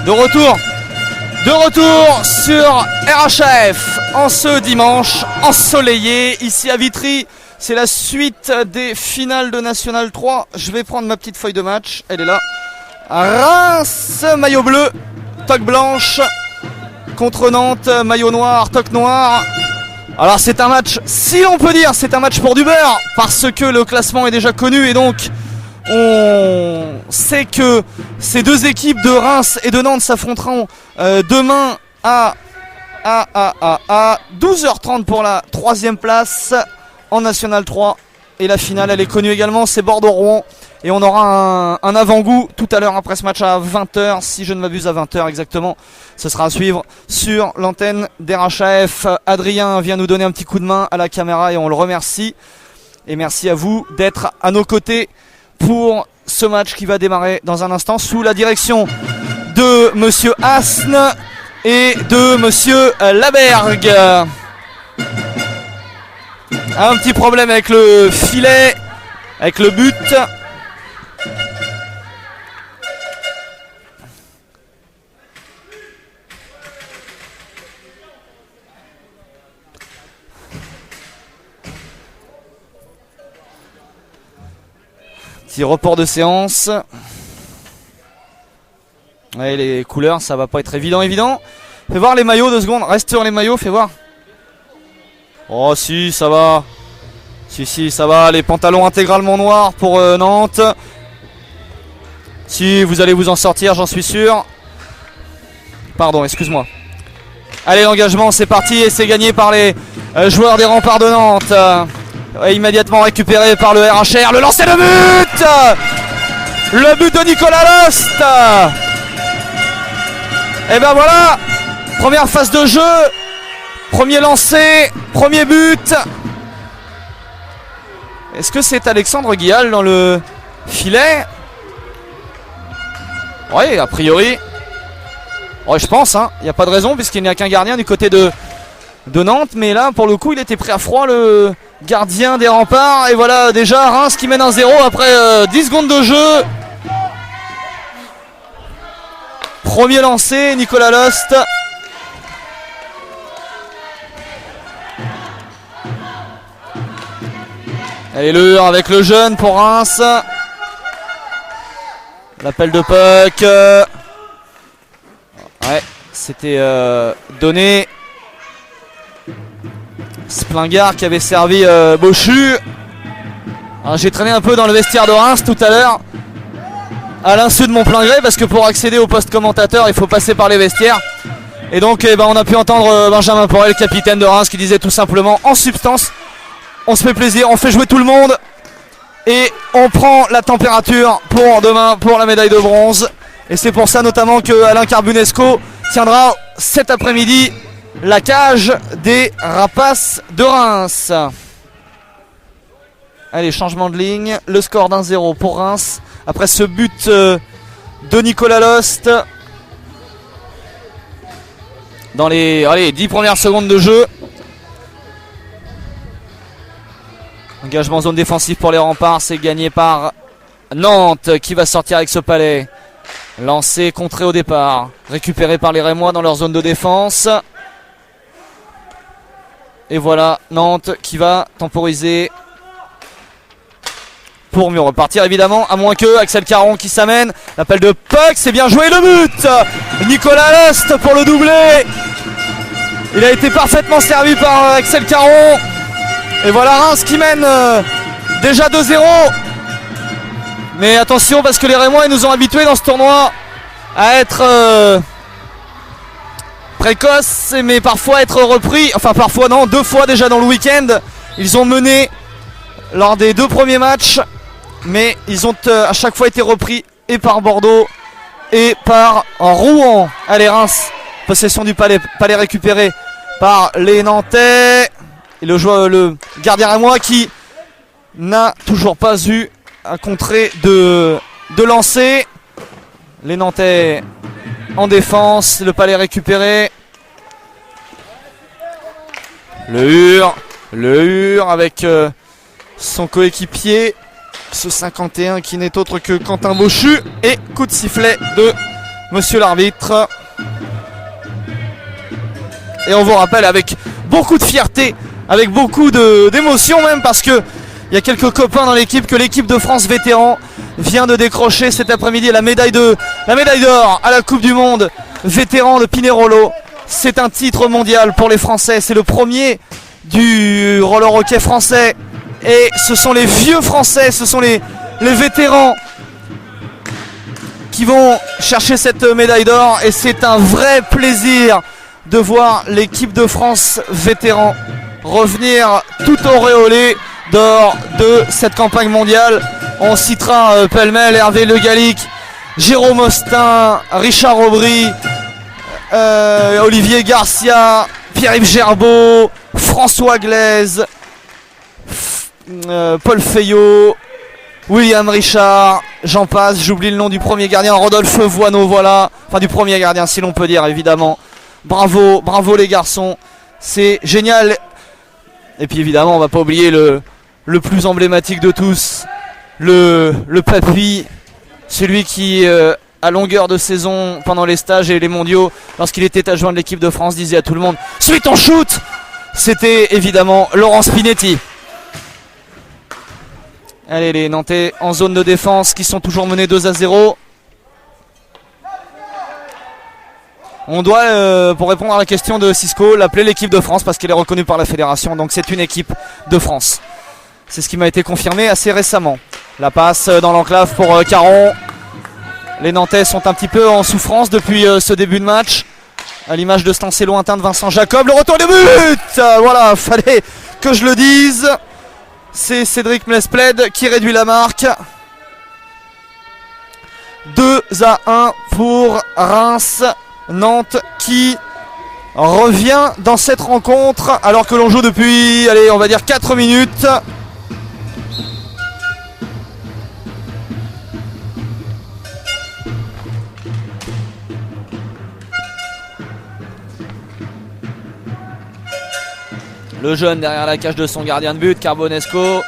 De retour sur RHAF en ce dimanche ensoleillé ici à Vitry. C'est la suite des finales de National 3. Je vais prendre ma petite feuille de match. Elle est là. Reims, maillot bleu, toque blanche. Contre Nantes, maillot noir, toque noir. Alors c'est un match, si l'on peut dire, c'est un match pour du beurre. Parce que le classement est déjà connu et donc on sait que ces deux équipes de Reims et de Nantes s'affronteront demain à 12h30 pour la 3e place en National 3. Et la finale, elle est connue également, c'est Bordeaux-Rouen. Et on aura un avant-goût tout à l'heure après ce match à 20h, si je ne m'abuse à 20h exactement. Ce sera à suivre sur l'antenne d'RHAF. Adrien vient nous donner un petit coup de main à la caméra et on le remercie. Et merci à vous d'être à nos côtés pour ce match qui va démarrer dans un instant sous la direction de Monsieur Asne et de Monsieur Labergue. Un petit problème avec le filet, avec le but. Petit report de séance. Ouais, les couleurs, ça va pas être évident. Fais voir les maillots 2 secondes. Reste sur les maillots, fais voir. Oh si, ça va. Si, ça va. Les pantalons intégralement noirs pour Nantes. Si, vous allez vous en sortir, j'en suis sûr. Pardon, excuse-moi. Allez, l'engagement, c'est parti et c'est gagné par les joueurs des Remparts de Nantes. Immédiatement récupéré par le RHR. Le lancer de but. Le but de Nicolas Lost. Et ben voilà. Première phase de jeu. Premier lancé. Premier but. Est-ce que c'est Alexandre Guial dans le filet? Oui, a priori. Ouais, je pense. Il n'y a pas de raison puisqu'il n'y a qu'un gardien du côté de Nantes. Mais là, pour le coup, il était pris à froid, le gardien des Remparts. Et voilà déjà Reims qui mène 1-0 après 10 secondes de jeu. Premier lancé, Nicolas Lost. Allez, l'heure avec le jeune pour Reims. L'appel de puck. Ouais, c'était donné. Splingard qui avait servi Bochu. J'ai traîné un peu dans le vestiaire de Reims tout à l'heure, à l'insu de mon plein gré, parce que pour accéder au poste commentateur, il faut passer par les vestiaires. Et donc on a pu entendre Benjamin Porel, capitaine de Reims, qui disait tout simplement, en substance, on se fait plaisir, on fait jouer tout le monde et on prend la température pour demain pour la médaille de bronze. Et c'est pour ça notamment que Alain Carbunesco tiendra cet après-midi la cage des Rapaces de Reims. Allez, changement de ligne. Le score d'1-0 pour Reims. Après ce but de Nicolas Lost. Dans les 10 premières secondes de jeu. Engagement en zone défensive pour les Remparts. C'est gagné par Nantes qui va sortir avec ce palais. Lancé, contré au départ. Récupéré par les Rémois dans leur zone de défense. Et voilà Nantes qui va temporiser pour mieux repartir évidemment, à moins que Axel Caron qui s'amène. L'appel de puck, c'est bien joué, le but. Nicolas Lost pour le doublé. Il a été parfaitement servi par Axel Caron. Et voilà Reims qui mène déjà 2-0. Mais attention parce que les Rémois ils nous ont habitués dans ce tournoi à être précoce, mais parfois être repris, enfin parfois non, 2 fois déjà dans le week-end. Ils ont mené lors des 2 premiers matchs, mais ils ont à chaque fois été repris et par Bordeaux et par Rouen. Allez Reims, possession du palais récupéré par les Nantais. Et le gardien à moi qui n'a toujours pas eu un contré de lancer. Les Nantais en défense, le palais récupéré. Le Hur avec son coéquipier, ce 51 qui n'est autre que Quentin Bochu. Et coup de sifflet de monsieur l'arbitre. Et on vous rappelle avec beaucoup de fierté, avec beaucoup d'émotion même, parce que il y a quelques copains dans l'équipe, que l'équipe de France vétéran vient de décrocher cet après-midi la médaille d'or à la Coupe du Monde vétéran de Pinerolo. C'est un titre mondial pour les Français, c'est le premier du roller hockey français. Et ce sont les vieux Français, ce sont les vétérans qui vont chercher cette médaille d'or. Et c'est un vrai plaisir de voir l'équipe de France vétéran revenir tout auréolée d'or de cette campagne mondiale. On citera pêle-mêle Hervé Le Gallic, Jérôme Austin, Richard Aubry, Olivier Garcia, Pierre-Yves Gerbeau, François Glaise, Paul Feyot, William Richard, j'en passe, j'oublie le nom du premier gardien, Rodolphe Voineau, voilà, enfin du premier gardien si l'on peut dire évidemment. Bravo, bravo les garçons, c'est génial. Et puis évidemment on va pas oublier le plus emblématique de tous, le papy, celui qui à longueur de saison pendant les stages et les mondiaux, lorsqu'il était adjoint de l'équipe de France, disait à tout le monde « Suis ton shoot !» C'était évidemment Laurent Spinetti. Allez, les Nantais en zone de défense qui sont toujours menés 2-0. On doit, pour répondre à la question de Cisco, l'appeler l'équipe de France parce qu'elle est reconnue par la fédération. Donc c'est une équipe de France. C'est ce qui m'a été confirmé assez récemment. La passe dans l'enclave pour Caron. Les Nantais sont un petit peu en souffrance depuis ce début de match. À l'image de ce lancer lointain de Vincent Jacob. Le retour de but. Voilà, fallait que je le dise. C'est Cédric Mespled qui réduit la marque. 2-1 pour Reims. Nantes qui revient dans cette rencontre alors que l'on joue depuis, allez, on va dire 4 minutes. Le jeune derrière la cage de son gardien de but, Carbonesco.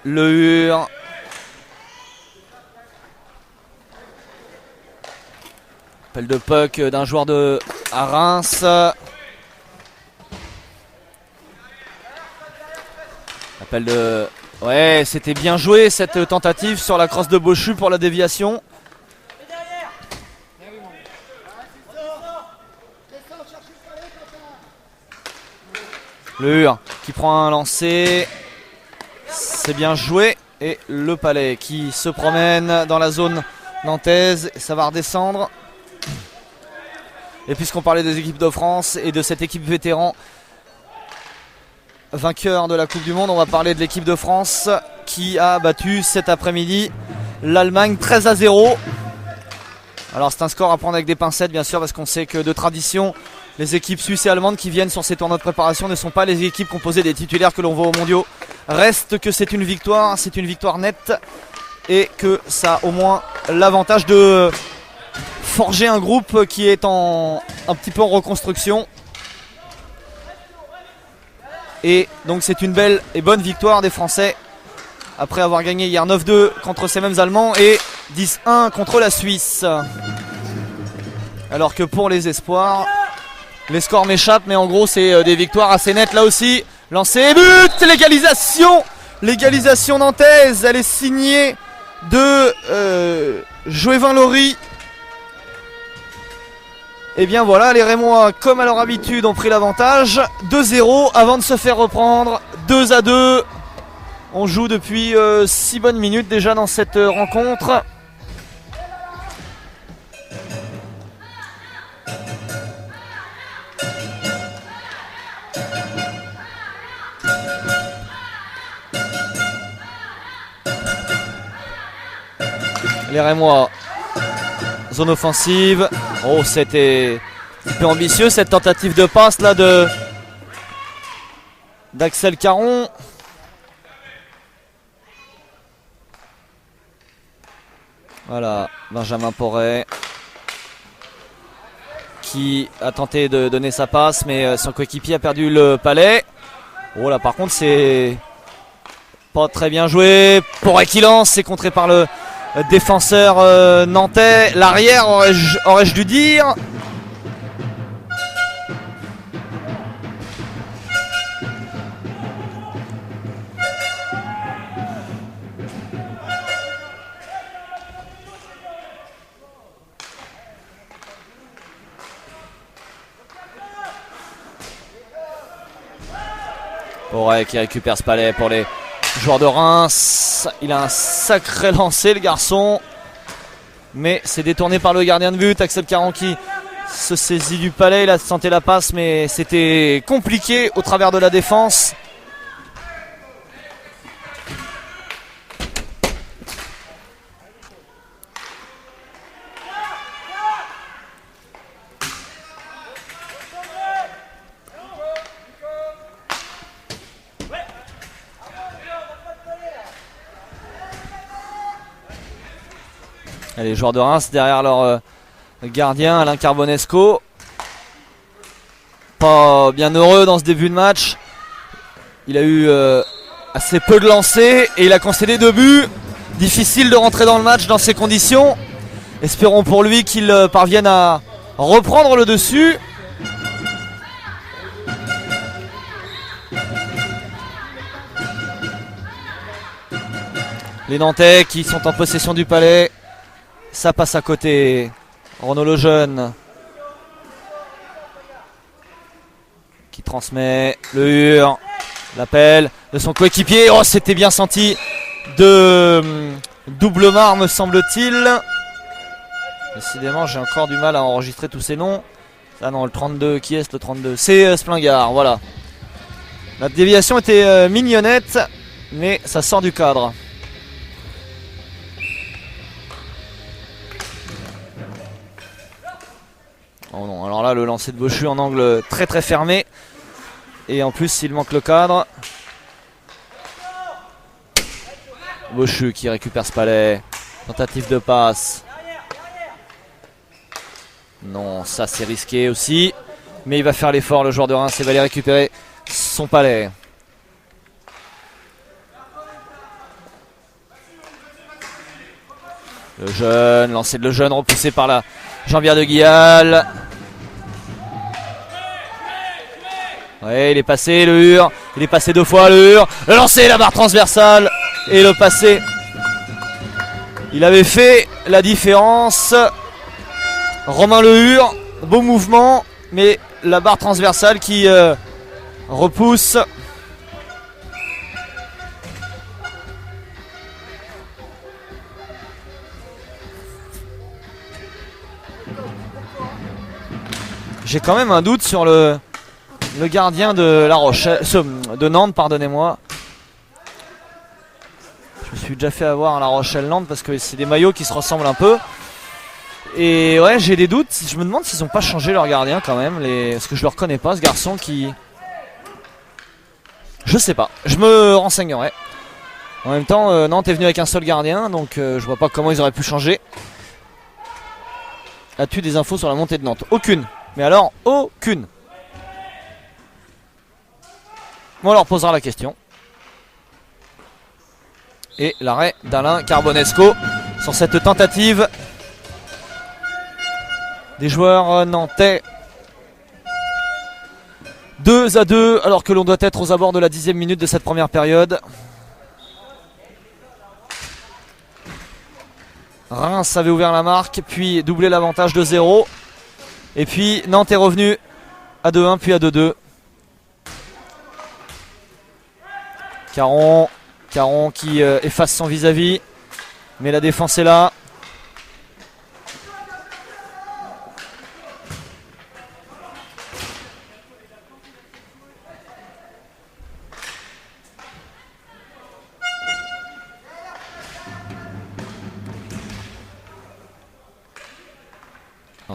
Le Hure. Appel de puck d'un joueur de à Reims. Appel de... Ouais, c'était bien joué cette tentative sur la crosse de Bochu pour la déviation. Le Hure qui prend un lancer. C'est bien joué. Et le Palais qui se promène dans la zone nantaise. Ça va redescendre. Et puisqu'on parlait des équipes de France et de cette équipe vétéran vainqueur de la Coupe du Monde, on va parler de l'équipe de France qui a battu cet après-midi l'Allemagne 13-0. Alors c'est un score à prendre avec des pincettes bien sûr, parce qu'on sait que de tradition les équipes suisses et allemandes qui viennent sur ces tournois de préparation ne sont pas les équipes composées des titulaires que l'on voit aux mondiaux. Reste que c'est une victoire nette et que ça a au moins l'avantage de forger un groupe qui est un petit peu en reconstruction. Et donc c'est une belle et bonne victoire des Français après avoir gagné hier 9-2 contre ces mêmes Allemands et 10-1 contre la Suisse. Alors que pour les espoirs, les scores m'échappent, mais en gros c'est des victoires assez nettes là aussi. Lancé, but, l'égalisation nantaise, elle est signée de Joëvin Laurie. Et bien voilà, les Rémois, comme à leur habitude, ont pris l'avantage. 2-0 avant de se faire reprendre. 2-2. On joue depuis 6 bonnes minutes déjà dans cette rencontre. Les Rémois, zone offensive. Oh, c'était un peu ambitieux cette tentative de passe là d'Axel Caron. Voilà, Benjamin Porret qui a tenté de donner sa passe, mais son coéquipier a perdu le palais. Oh là, par contre, c'est pas très bien joué. Porret qui lance, c'est contré par le défenseur nantais. L'arrière, aurais-je dû dire. Boré qui récupère ce palais pour les joueurs de Reims. Il a un sacré lancé le garçon. Mais c'est détourné par le gardien de but. Axel Caron qui se saisit du palais. Il a tenté la passe mais c'était compliqué au travers de la défense. Et les joueurs de Reims derrière leur gardien Alain Carbonesco. Pas bien heureux dans ce début de match. Il a eu assez peu de lancers et il a concédé 2 buts. Difficile de rentrer dans le match dans ces conditions. Espérons pour lui qu'il parvienne à reprendre le dessus. Les Nantais qui sont en possession du palais. Ça passe à côté. Renaud Lejeune qui transmet le hur. L'appel de son coéquipier. Oh, c'était bien senti de Doublemar, me semble-t-il. Décidément, j'ai encore du mal à enregistrer tous ces noms. Ah non, le 32, qui est-ce le 32? C'est Splingard, voilà. La déviation était mignonnette, mais ça sort du cadre. Oh non, alors là le lancer de Bochu en angle très très fermé. Et en plus il manque le cadre. Bochu qui récupère ce palais. Tentative de passe. Non, ça c'est risqué aussi. Mais il va faire l'effort le joueur de Reims et va aller récupérer son palais. Le jeune, lancé de le jeune repoussé par la Jean-Pierre de Guial. Ouais, il est passé le hur. Il est passé 2 fois le hur. Le lancer, la barre transversale. Et le passé. Il avait fait la différence. Romain Le Hur. Beau mouvement. Mais la barre transversale qui repousse. J'ai quand même un doute sur le gardien de La Rochelle, de Nantes, pardonnez-moi. Je me suis déjà fait avoir à La Rochelle-Nantes parce que c'est des maillots qui se ressemblent un peu. Et ouais, j'ai des doutes. Je me demande s'ils n'ont pas changé leur gardien quand même. Parce que je le reconnais pas, ce garçon qui... Je sais pas, je me renseignerai. En même temps, Nantes est venu avec un seul gardien, donc je vois pas comment ils auraient pu changer. As-tu des infos sur la montée de Nantes? Aucune. Mais alors, aucune. Bon, on leur posera la question. Et l'arrêt d'Alain Carbonesco sur cette tentative des joueurs nantais. 2-2 alors que l'on doit être aux abords de la 10e minute de cette première période. Reims avait ouvert la marque, puis doublé l'avantage de 0. Et puis Nantes est revenu à 2-1 puis à 2-2. Caron qui efface son vis-à-vis. Mais la défense est là.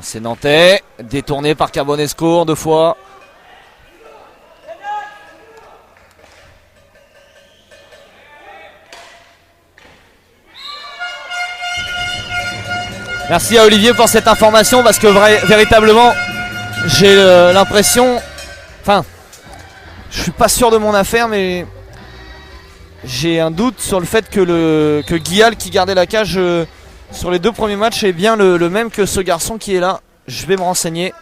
C'est Nantais, détourné par Carbonesco en 2 fois. Merci à Olivier pour cette information parce que véritablement j'ai l'impression, enfin je suis pas sûr de mon affaire mais j'ai un doute sur le fait que Guial qui gardait la cage sur les 2 premiers matchs est bien le même que ce garçon qui est là. Je vais me renseigner.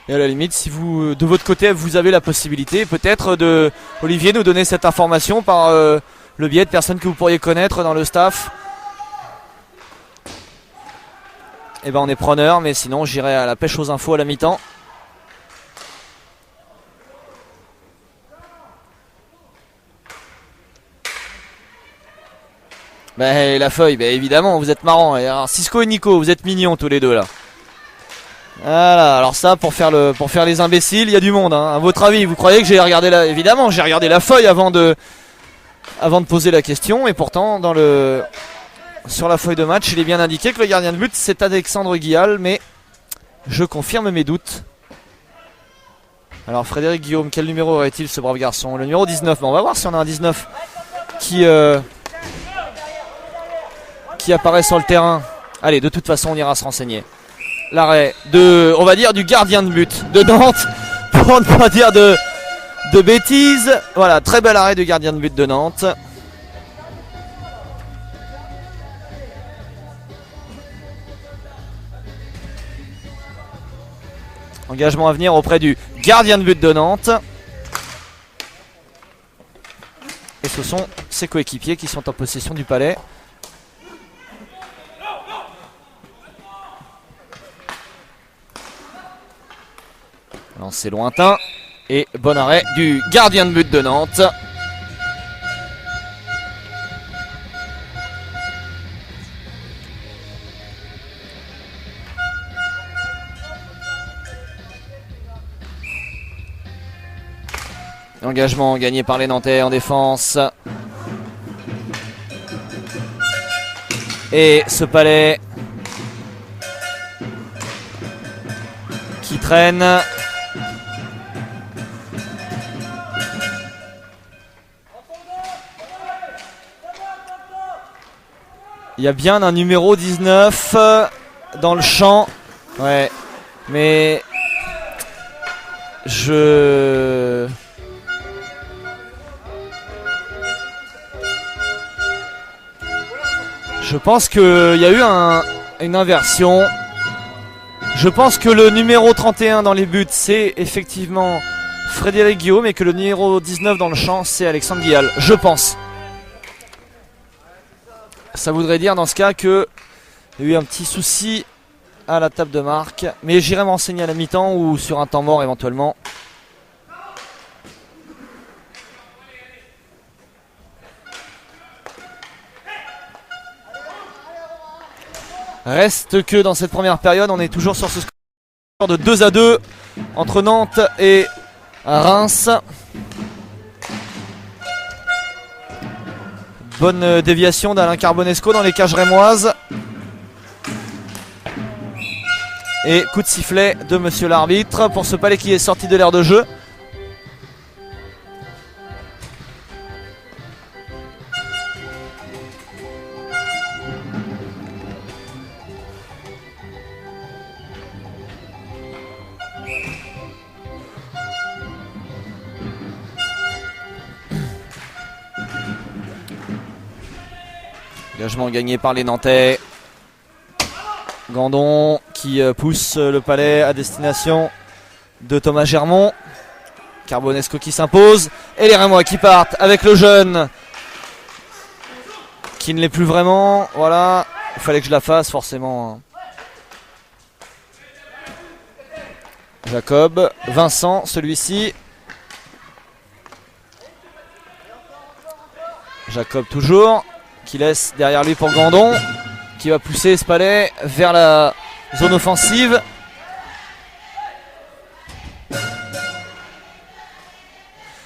Et à la limite, si vous, de votre côté, vous avez la possibilité peut-être de, Olivier, nous donner cette information par le biais de personnes que vous pourriez connaître dans le staff. Et ben on est preneur, mais sinon j'irai à la pêche aux infos à la mi-temps. Ben la feuille, ben évidemment, vous êtes marrants. Alors, Cisco et Nico, vous êtes mignons tous les deux là. Voilà, alors ça pour faire les imbéciles, il y a du monde hein. À votre avis, vous croyez que j'ai regardé évidemment, j'ai regardé la feuille avant de poser la question, et pourtant sur la feuille de match, il est bien indiqué que le gardien de but c'est Alexandre Guial, mais je confirme mes doutes. Alors Frédéric Guillaume, quel numéro aurait-il ce brave garçon? Le numéro 19, mais on va voir si on a un 19 qui apparaît sur le terrain. Allez, de toute façon on ira se renseigner. L'arrêt on va dire du gardien de but de Nantes, pour ne pas dire de bêtises. Voilà, très bel arrêt du gardien de but de Nantes. Engagement à venir auprès du gardien de but de Nantes. Et ce sont ses coéquipiers qui sont en possession du palais. Lancé lointain. Et bon arrêt du gardien de but de Nantes. Engagement gagné par les Nantais en défense. Et ce palais qui traîne. Il y a bien un numéro 19 dans le champ. Ouais. Mais je pense qu'il y a eu une inversion. Je pense que le numéro 31 dans les buts c'est effectivement Frédéric Guillaume, et que le numéro 19 dans le champ c'est Alexandre Guial. Je pense. Ça voudrait dire dans ce cas qu'il y a eu un petit souci à la table de marque. Mais j'irai m'enseigner à la mi-temps ou sur un temps mort éventuellement. Reste que dans cette première période, on est toujours sur ce score de 2-2 entre Nantes et Reims. Bonne déviation d'Alain Carbonesco dans les cages rémoises. Et coup de sifflet de monsieur l'arbitre pour ce palais qui est sorti de l'aire de jeu. Engagement gagné par les Nantais. Gandon qui pousse le palais à destination de Thomas Germont. Carbonesco qui s'impose. Et les Rémois qui partent avec le jeune qui ne l'est plus vraiment. Voilà, il fallait que je la fasse forcément. Jacob, Vincent, celui-ci. Jacob toujours, qui laisse derrière lui pour Gandon, qui va pousser ce palais vers la zone offensive.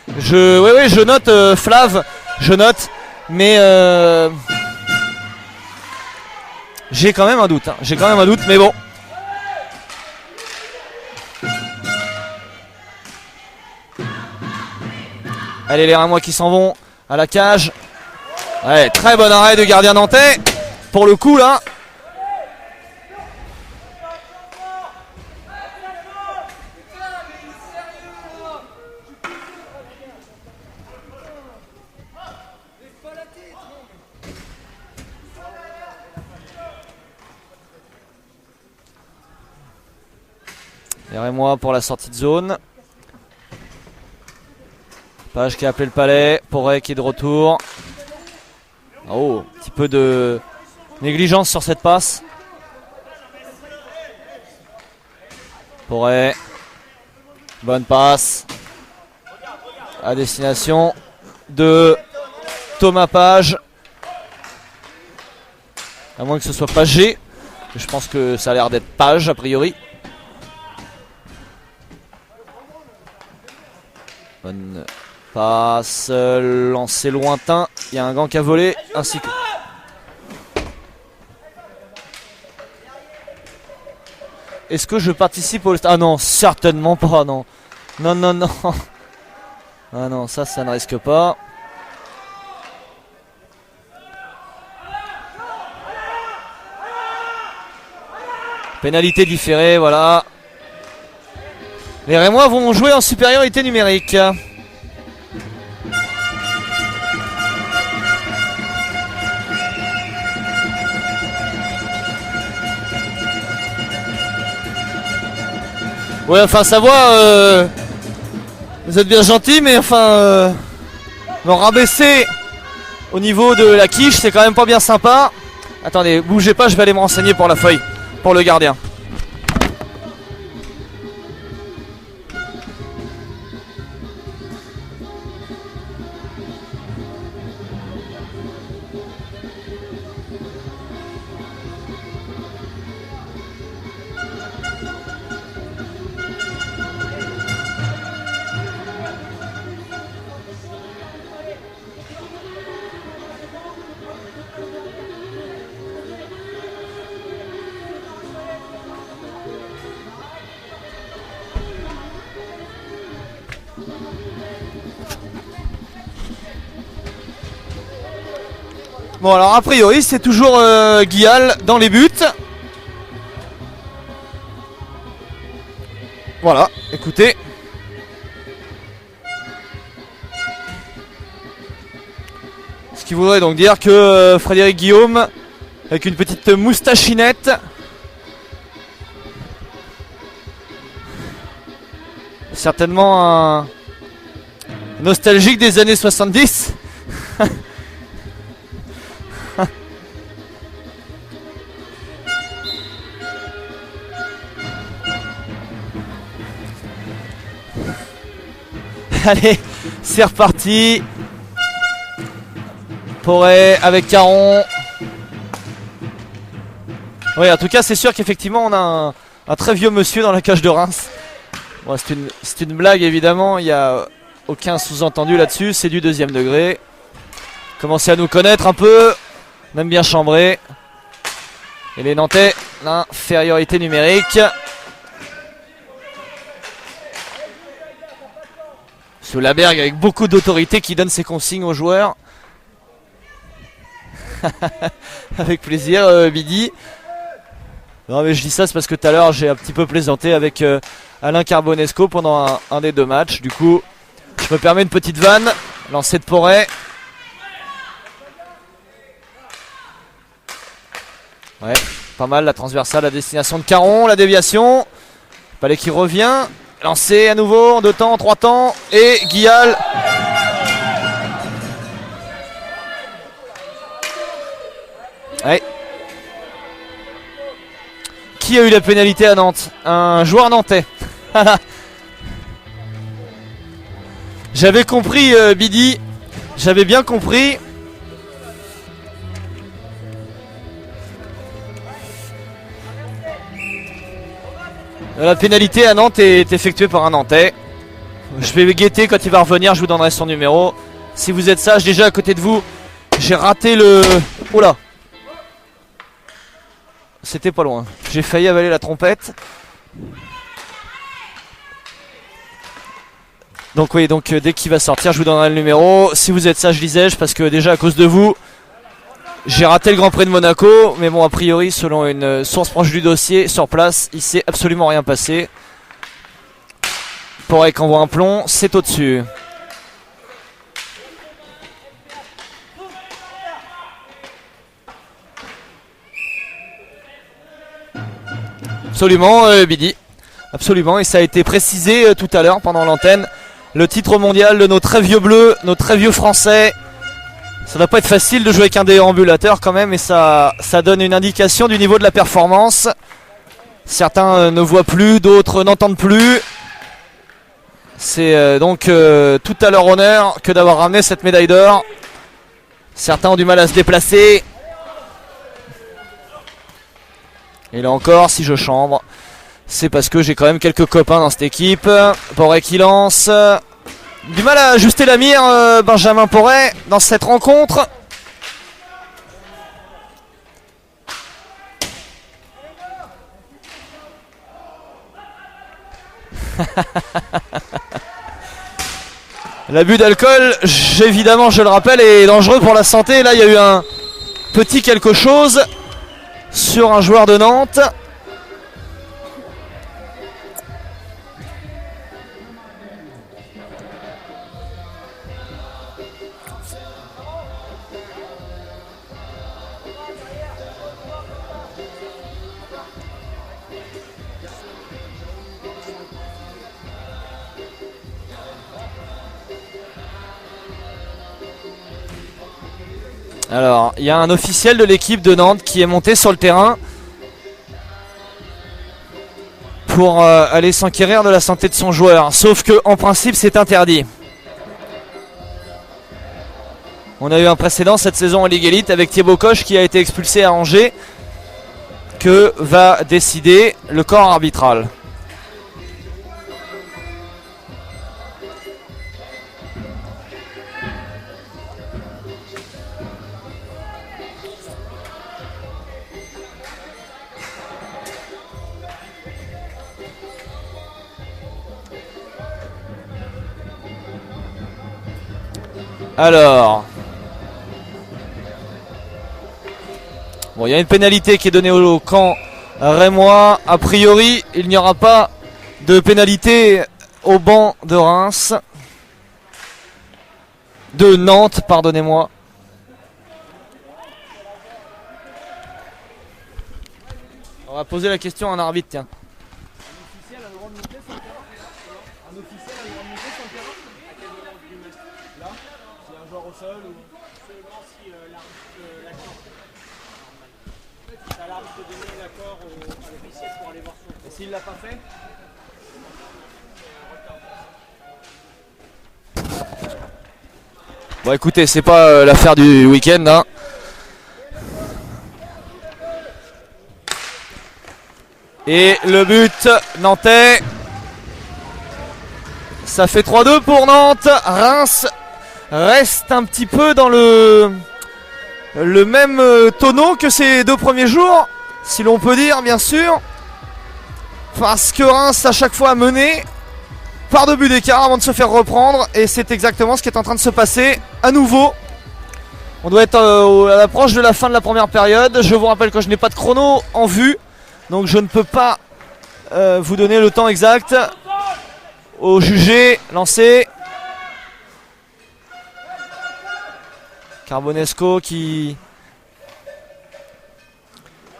Oui, je note Flav, je note, mais j'ai quand même un doute, mais bon. Allez, les Rémois qui s'en vont à la cage. Ouais, très bon arrêt du gardien nantais. Pour le coup là. Les Rémois pour la sortie de zone. Page qui a appelé le palais. Poré qui est de retour. Oh, un petit peu de négligence sur cette passe. Poré. Bonne passe. À destination de Thomas Page. À moins que ce soit Pagé. Je pense que ça a l'air d'être Page a priori. Bonne passe. Lancé lointain. Il y a un gant qui a volé. Ainsi que... Est-ce que je participe au... Ah non, certainement pas, non. Non, non, non. Ah non, ça ne risque pas. Pénalité différée, voilà. Les Rémois vont jouer en supériorité numérique. Ouais, enfin ça va, vous êtes bien gentils, mais enfin me rabaisser au niveau de la quiche, c'est quand même pas bien sympa. Attendez, bougez pas, je vais aller me renseigner pour la feuille, pour le gardien. Bon alors a priori c'est toujours Guial dans les buts. Voilà, écoutez. Ce qui voudrait donc dire que Frédéric Guillaume, avec une petite moustachinette, certainement un nostalgique des années 70. Allez, c'est reparti. Poré avec Caron. Oui, en tout cas, c'est sûr qu'effectivement, on a un très vieux monsieur dans la cage de Reims. Bon, c'est une blague, évidemment. Il n'y a aucun sous-entendu là-dessus. C'est du deuxième degré. Commencez à nous connaître un peu. On aime bien chambrer. Et les Nantais, l'infériorité numérique. Sous la Bergue avec beaucoup d'autorité qui donne ses consignes aux joueurs. Avec plaisir, Bidi. Non mais je dis ça, c'est parce que tout à l'heure j'ai un petit peu plaisanté avec Alain Carbonesco pendant un des deux matchs. Du coup, je me permets une petite vanne. Lancé de Poré. Ouais, pas mal la transversale à destination de Caron. La déviation. Palais qui revient. Lancé à nouveau en 2 temps, en 3 temps. Et Guial. Ouais. Qui a eu la pénalité à Nantes? Un joueur nantais. J'avais compris, Bidi. J'avais bien compris. La pénalité à Nantes est effectuée par un Nantais. Je vais guetter quand il va revenir, je vous donnerai son numéro. Si vous êtes sage, déjà à côté de vous, j'ai raté le... Oula. C'était pas loin. J'ai failli avaler la trompette. Donc oui, donc dès qu'il va sortir, je vous donnerai le numéro. Si vous êtes sage, disais-je, parce que déjà à cause de vous, j'ai raté le Grand Prix de Monaco. Mais bon, a priori, selon une source proche du dossier, sur place, il s'est absolument rien passé. Poré qui envoie un plomb, c'est au-dessus. Absolument, Bidi. Absolument, et ça a été précisé tout à l'heure pendant l'antenne. Le titre mondial de nos très vieux bleus, nos très vieux français. Ça ne va pas être facile de jouer avec un déambulateur quand même, et ça donne une indication du niveau de la performance. Certains ne voient plus, d'autres n'entendent plus. C'est donc tout à leur honneur que d'avoir ramené cette médaille d'or. Certains ont du mal à se déplacer. Et là encore, si je chambre, c'est parce que j'ai quand même quelques copains dans cette équipe. Porret qui lance. Du mal à ajuster la mire, Benjamin Porret, dans cette rencontre. L'abus d'alcool, évidemment, je le rappelle, est dangereux pour la santé. Là, il y a eu un petit quelque chose sur un joueur de Nantes. Alors, il y a un officiel de l'équipe de Nantes qui est monté sur le terrain pour aller s'enquérir de la santé de son joueur. Sauf que, en principe, c'est interdit. On a eu un précédent cette saison en Ligue Elite avec Thibaut Coche qui a été expulsé à Angers. Que va décider le corps arbitral? Alors, bon, il y a une pénalité qui est donnée au camp rémois. A priori, il n'y aura pas de pénalité au banc de Reims. De Nantes, pardonnez-moi. On va poser la question à un arbitre, tiens. S'il l'a pas fait, bon, écoutez, c'est pas l'affaire du week-end, hein. Et le but nantais, ça fait 3-2 pour Nantes. Reims reste un petit peu dans le même tonneau que ces deux premiers jours, si l'on peut dire, bien sûr. Parce que Reims à chaque fois a mené par 2 buts d'écart avant de se faire reprendre. Et c'est exactement ce qui est en train de se passer à nouveau. On doit être à l'approche de la fin de la première période. Je vous rappelle que je n'ai pas de chrono en vue. Donc je ne peux pas vous donner le temps exact. Au jugé, lancé. Carbonesco qui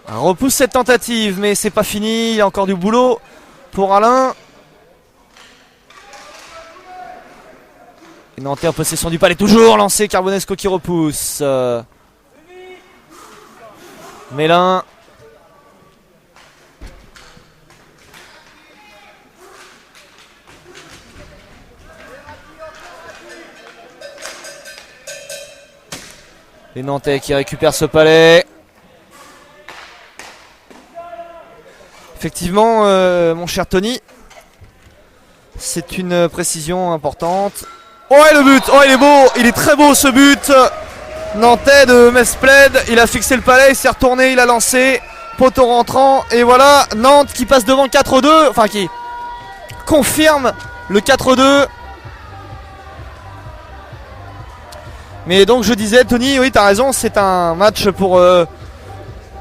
repousse cette tentative, mais c'est pas fini, il y a encore du boulot pour Alain. Et Nantais en possession du palais, toujours lancé, Carbonesco qui repousse. Mélin. Les Nantais qui récupèrent ce palais. Effectivement, mon cher Tony, c'est une précision importante. Oh, et le but! Oh, il est beau! Il est très beau ce but! Nantais de Mespled, il a fixé le palais, il s'est retourné, il a lancé. Poteau rentrant, et voilà, Nantes qui passe devant 4-2, enfin qui confirme le 4-2. Mais donc je disais, Tony, oui, t'as raison, c'est un match pour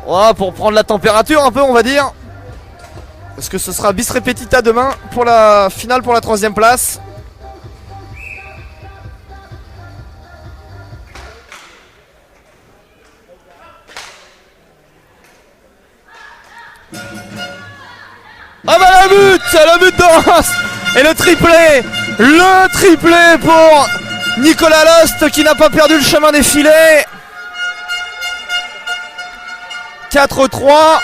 prendre la température un peu, on va dire. Parce que ce sera bis repetita demain pour la finale pour la 3e place. Ah bah le but de Reims. Et le triplé pour Nicolas Lost qui n'a pas perdu le chemin des filets. 4-3.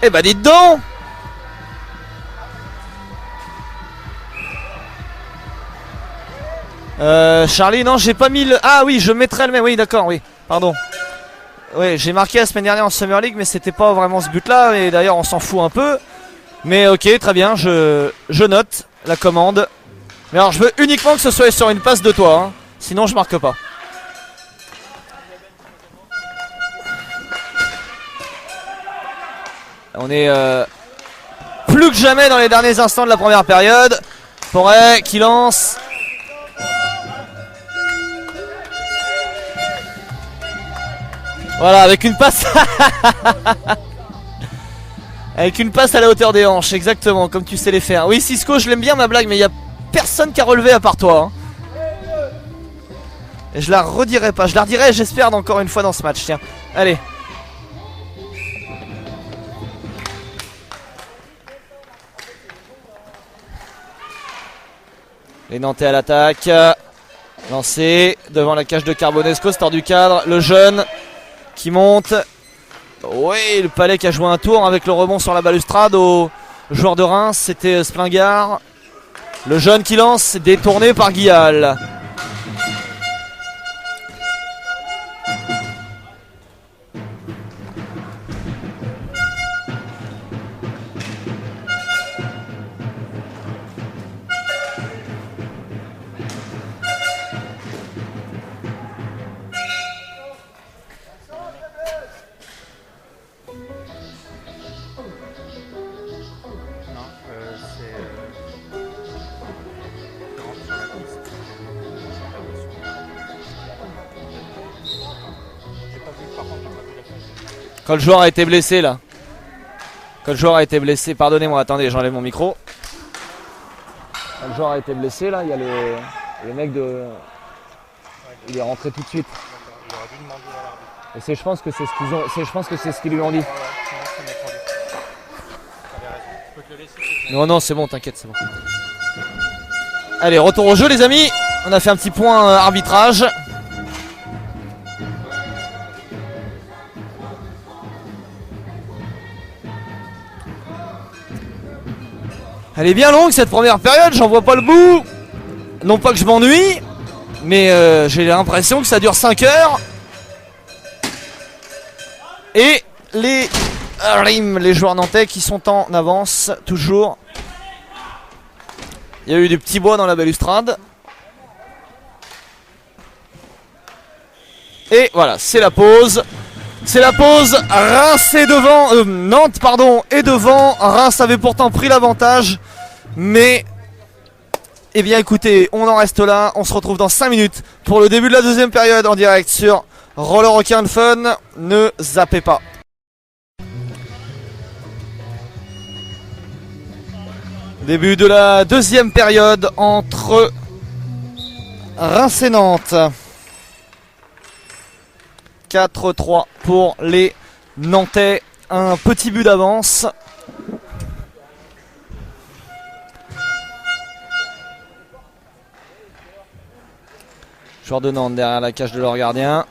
Eh bah dites donc. Charlie, non, j'ai pas mis le... Ah oui, je mettrai le même. Oui, d'accord, oui. Pardon. Oui, j'ai marqué la semaine dernière en Summer League, mais c'était pas vraiment ce but-là. Et d'ailleurs, on s'en fout un peu. Mais ok, très bien, je note la commande. Mais alors, je veux uniquement que ce soit sur une passe de toi. Hein. Sinon, je marque pas. On est plus que jamais dans les derniers instants de la première période. Forêt qui lance. Voilà, avec une passe. Avec une passe à la hauteur des hanches, exactement, comme tu sais les faire. Oui, Cisco, je l'aime bien ma blague, mais il n'y a personne qui a relevé à part toi. Hein. Et je la redirai pas, je la redirai, j'espère, encore une fois dans ce match. Tiens, allez. Les Nantais à l'attaque. Lancé devant la cage de Carbonesco, c'est hors du cadre. Le jeune qui monte. Oui, le Palais qui a joué un tour avec le rebond sur la balustrade au joueur de Reims, c'était Splingard. Le jeune qui lance, c'est détourné par Guial. Quand le joueur a été blessé là. Quand le joueur a été blessé, pardonnez-moi, attendez, j'enlève mon micro. Quand le joueur a été blessé là, il y a le mec de... Il est rentré tout de suite. Et je pense que c'est ce qu'ils ont. Je pense que c'est ce qu'ils lui ont dit. Non, c'est bon, t'inquiète, c'est bon. Allez, retour au jeu les amis. On a fait un petit point arbitrage. Elle est bien longue cette première période, j'en vois pas le bout. Non pas que je m'ennuie, mais j'ai l'impression que ça dure 5 heures. Et les joueurs nantais qui sont en avance, toujours. Il y a eu du petit bois dans la balustrade. Et voilà, c'est la pause. C'est la pause. Reims est devant. Nantes, pardon, est devant. Reims avait pourtant pris l'avantage. Mais, eh bien écoutez, on en reste là. On se retrouve dans 5 minutes pour le début de la deuxième période en direct sur Roller Hockey and Fun. Ne zappez pas. Début de la deuxième période entre Reims et Nantes. 4-3 pour les Nantais. Un petit but d'avance. Joueur de Nantes derrière la cage de leur gardien.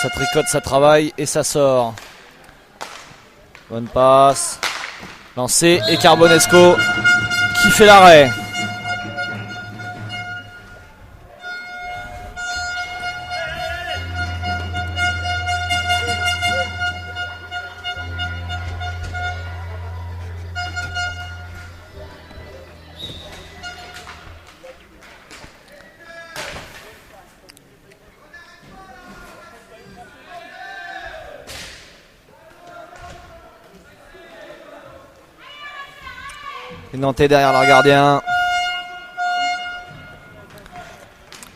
Ça tricote, ça travaille et ça sort. Bonne passe. Lancé et Carbonesco qui fait l'arrêt. Les Nantais derrière leur gardien.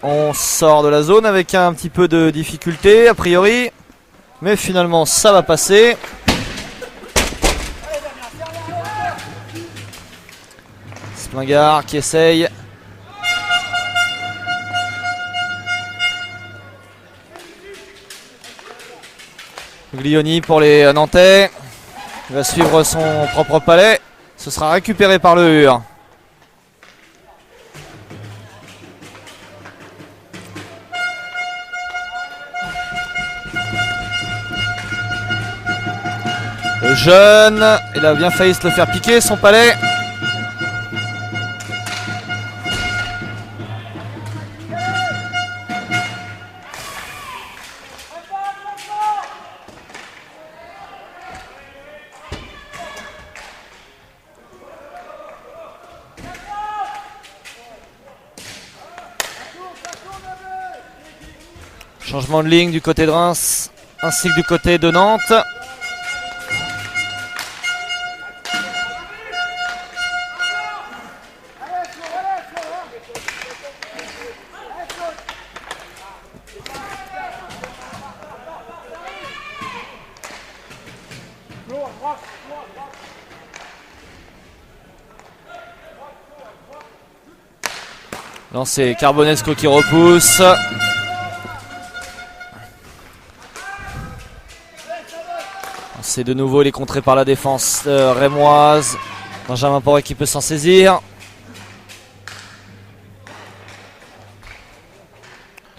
On sort de la zone avec un petit peu de difficulté a priori. Mais finalement ça va passer. Splingard qui essaye. Glioni pour les Nantais. Il va suivre son propre palais. Ce sera récupéré par le Hur. Le jeune, il a bien failli se le faire piquer son palais. Changement de ligne du côté de Reims ainsi que du côté de Nantes. Non, c'est Carbonesco qui repousse. C'est de nouveau les contrés par la défense rémoise. Benjamin Poré qui peut s'en saisir.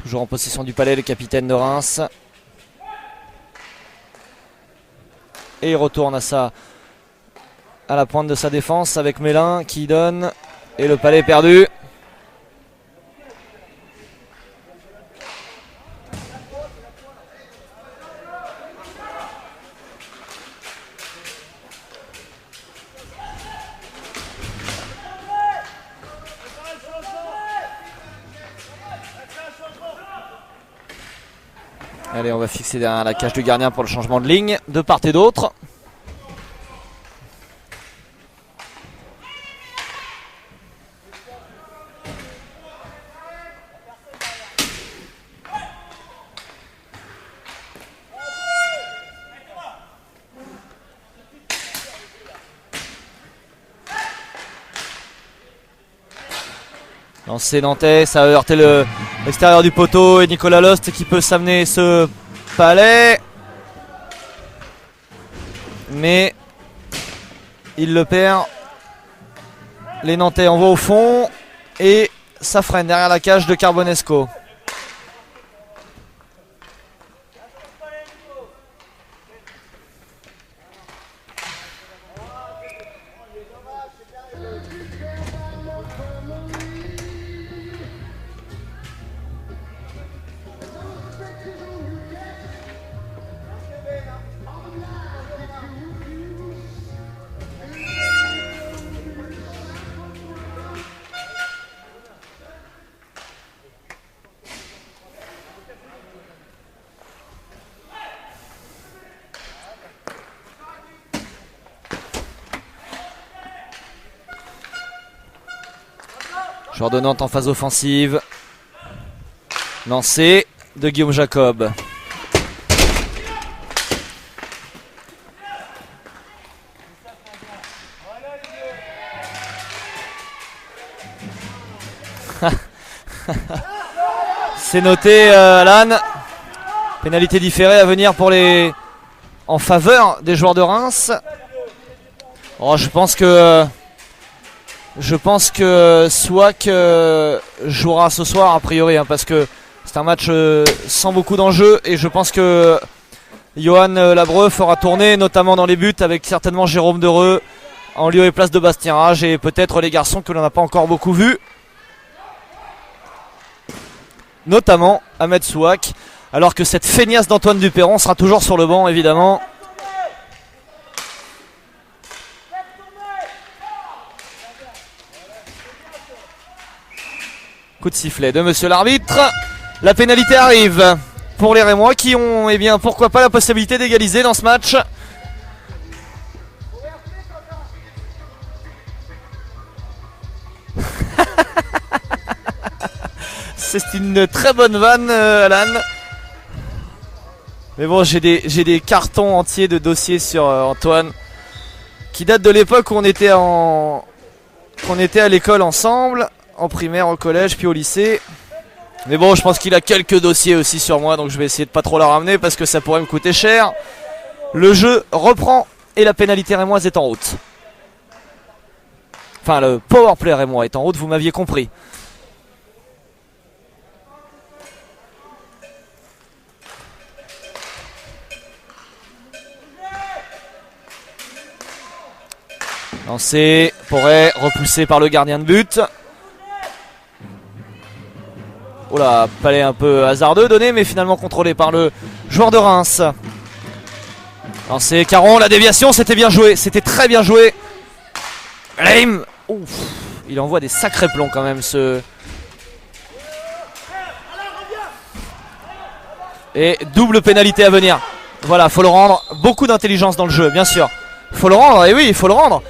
Toujours en possession du palais, le capitaine de Reims. Et il retourne à la pointe de sa défense avec Mélin qui donne. Et le palais perdu. Allez, on va fixer derrière la cage du gardien pour le changement de ligne, de part et d'autre. Lancé nantais, ça a heurté l'extérieur du poteau et Nicolas Lost qui peut s'amener ce palais. Mais il le perd. Les Nantais envoient au fond et ça freine derrière la cage de Carbonesco. Joueur de Nantes en phase offensive. Lancé de Guillaume Jacob. C'est noté, Alan. Pénalité différée à venir en faveur des joueurs de Reims. Oh, je pense que Souac jouera ce soir a priori, parce que c'est un match sans beaucoup d'enjeux et je pense que Johan Labreux fera tourner notamment dans les buts avec certainement Jérôme Dereux en lieu et place de Bastien Rage et peut-être les garçons que l'on n'a pas encore beaucoup vus, notamment Ahmed Souac, alors que cette feignasse d'Antoine Duperron sera toujours sur le banc évidemment. Coup de sifflet de monsieur l'arbitre. La pénalité arrive pour les Rémois qui ont, pourquoi pas, la possibilité d'égaliser dans ce match. C'est une très bonne vanne, Alan. Mais bon, j'ai des cartons entiers de dossiers sur Antoine qui datent de l'époque où on était à l'école ensemble. En primaire, au collège, puis au lycée. Mais bon, je pense qu'il a quelques dossiers aussi sur moi, donc je vais essayer de pas trop la ramener parce que ça pourrait me coûter cher. Le jeu reprend et la pénalité rémoise est en route. Enfin, le powerplay rémois est en route, vous m'aviez compris. Lancé, Porret, repoussé par le gardien de but. Oh là, palais un peu hasardeux donné, mais finalement contrôlé par le joueur de Reims. Lancé, Caron, la déviation, c'était bien joué, c'était très bien joué. Lame. Ouf, il envoie des sacrés plombs quand même ce... Et double pénalité à venir. Voilà, faut le rendre. Beaucoup d'intelligence dans le jeu, bien sûr. Faut le rendre, et oui, il faut le rendre.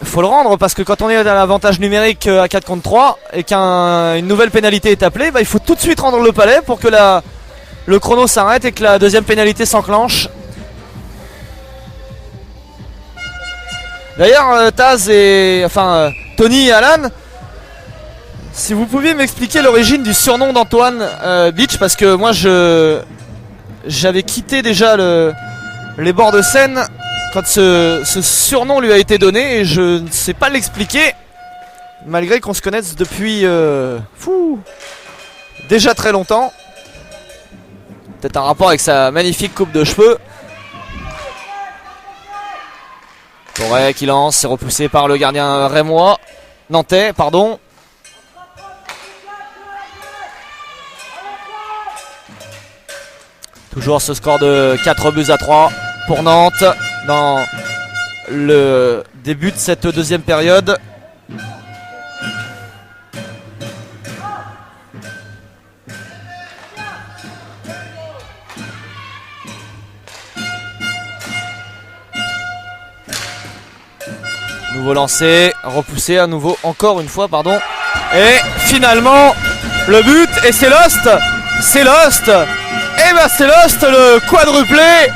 Il faut le rendre parce que quand on est à l'avantage numérique à 4 contre 3 et qu'une nouvelle pénalité est appelée, bah, il faut tout de suite rendre le palais pour que le chrono s'arrête et que la deuxième pénalité s'enclenche. D'ailleurs, Taz et Tony et Alan, si vous pouviez m'expliquer l'origine du surnom d'Antoine Beach, parce que moi j'avais quitté déjà les bords de Seine quand ce surnom lui a été donné et je ne sais pas l'expliquer, malgré qu'on se connaisse depuis déjà très longtemps. Peut-être un rapport avec sa magnifique coupe de cheveux. Porret qui lance, c'est repoussé par le gardien rémois, nantais, pardon. Toujours ce score de 4-3 pour Nantes dans le début de cette deuxième période. Nouveau lancé, repoussé à nouveau, encore une fois, pardon. Et finalement, le but, et c'est Lost. C'est Lost. Et ben c'est Lost, le quadruplé.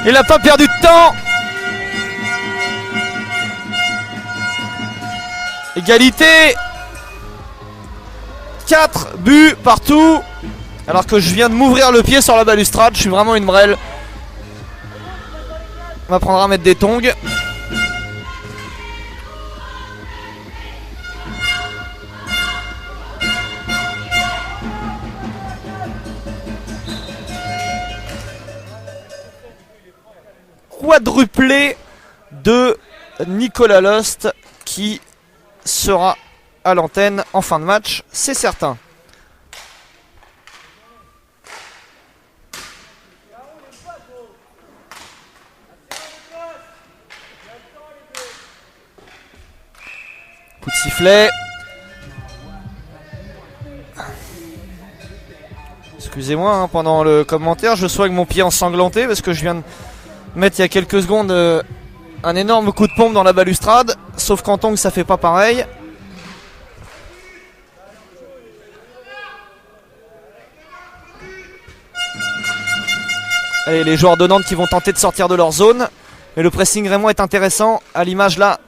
Il n'a pas perdu de temps. Égalité. 4 buts partout. Alors que je viens de m'ouvrir le pied sur la balustrade. Je suis vraiment une brêle. On m'apprendra à mettre des tongs. Quadruplé de Nicolas Lost qui sera à l'antenne en fin de match, c'est certain. Coup de sifflet. Excusez-moi, hein, pendant le commentaire, je soigne mon pied ensanglanté parce que je viens de mettre il y a quelques secondes un énorme coup de pompe dans la balustrade. Sauf qu'en tongs ça fait pas pareil. Allez, les joueurs de Nantes qui vont tenter de sortir de leur zone. Et le pressing rémois est intéressant à l'image là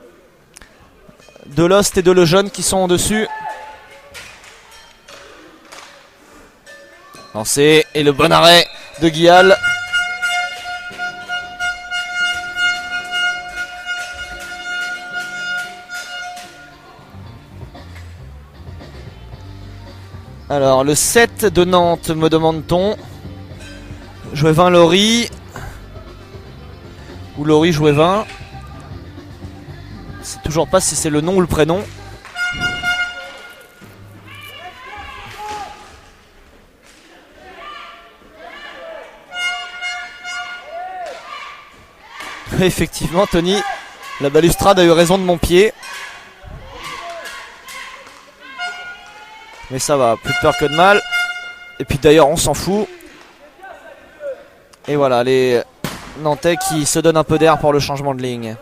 de Lost et de Lejeune qui sont en dessus. Lancé et le bon arrêt de Guial. Alors le 7 de Nantes, me demande-t-on. Jouer 20 Laurie. Ou Laurie jouer 20. C'est toujours pas si c'est le nom ou le prénom. Effectivement Tony, la balustrade a eu raison de mon pied. Mais ça va, plus de peur que de mal. Et puis d'ailleurs on s'en fout. Et voilà, les Nantais qui se donnent un peu d'air pour le changement de ligne.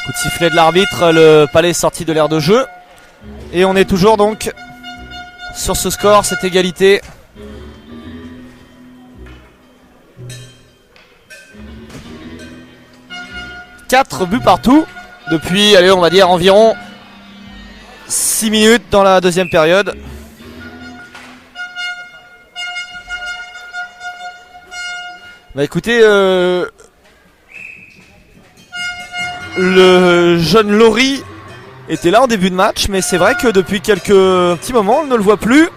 Coup de sifflet de l'arbitre, le palais est sorti de l'aire de jeu. Et on est toujours donc sur ce score, cette égalité. Quatre buts partout depuis, allez, on va dire environ 6 minutes dans la deuxième période. Bah écoutez, le jeune Laurie était là en début de match, mais c'est vrai que depuis quelques petits moments, on ne le voit plus.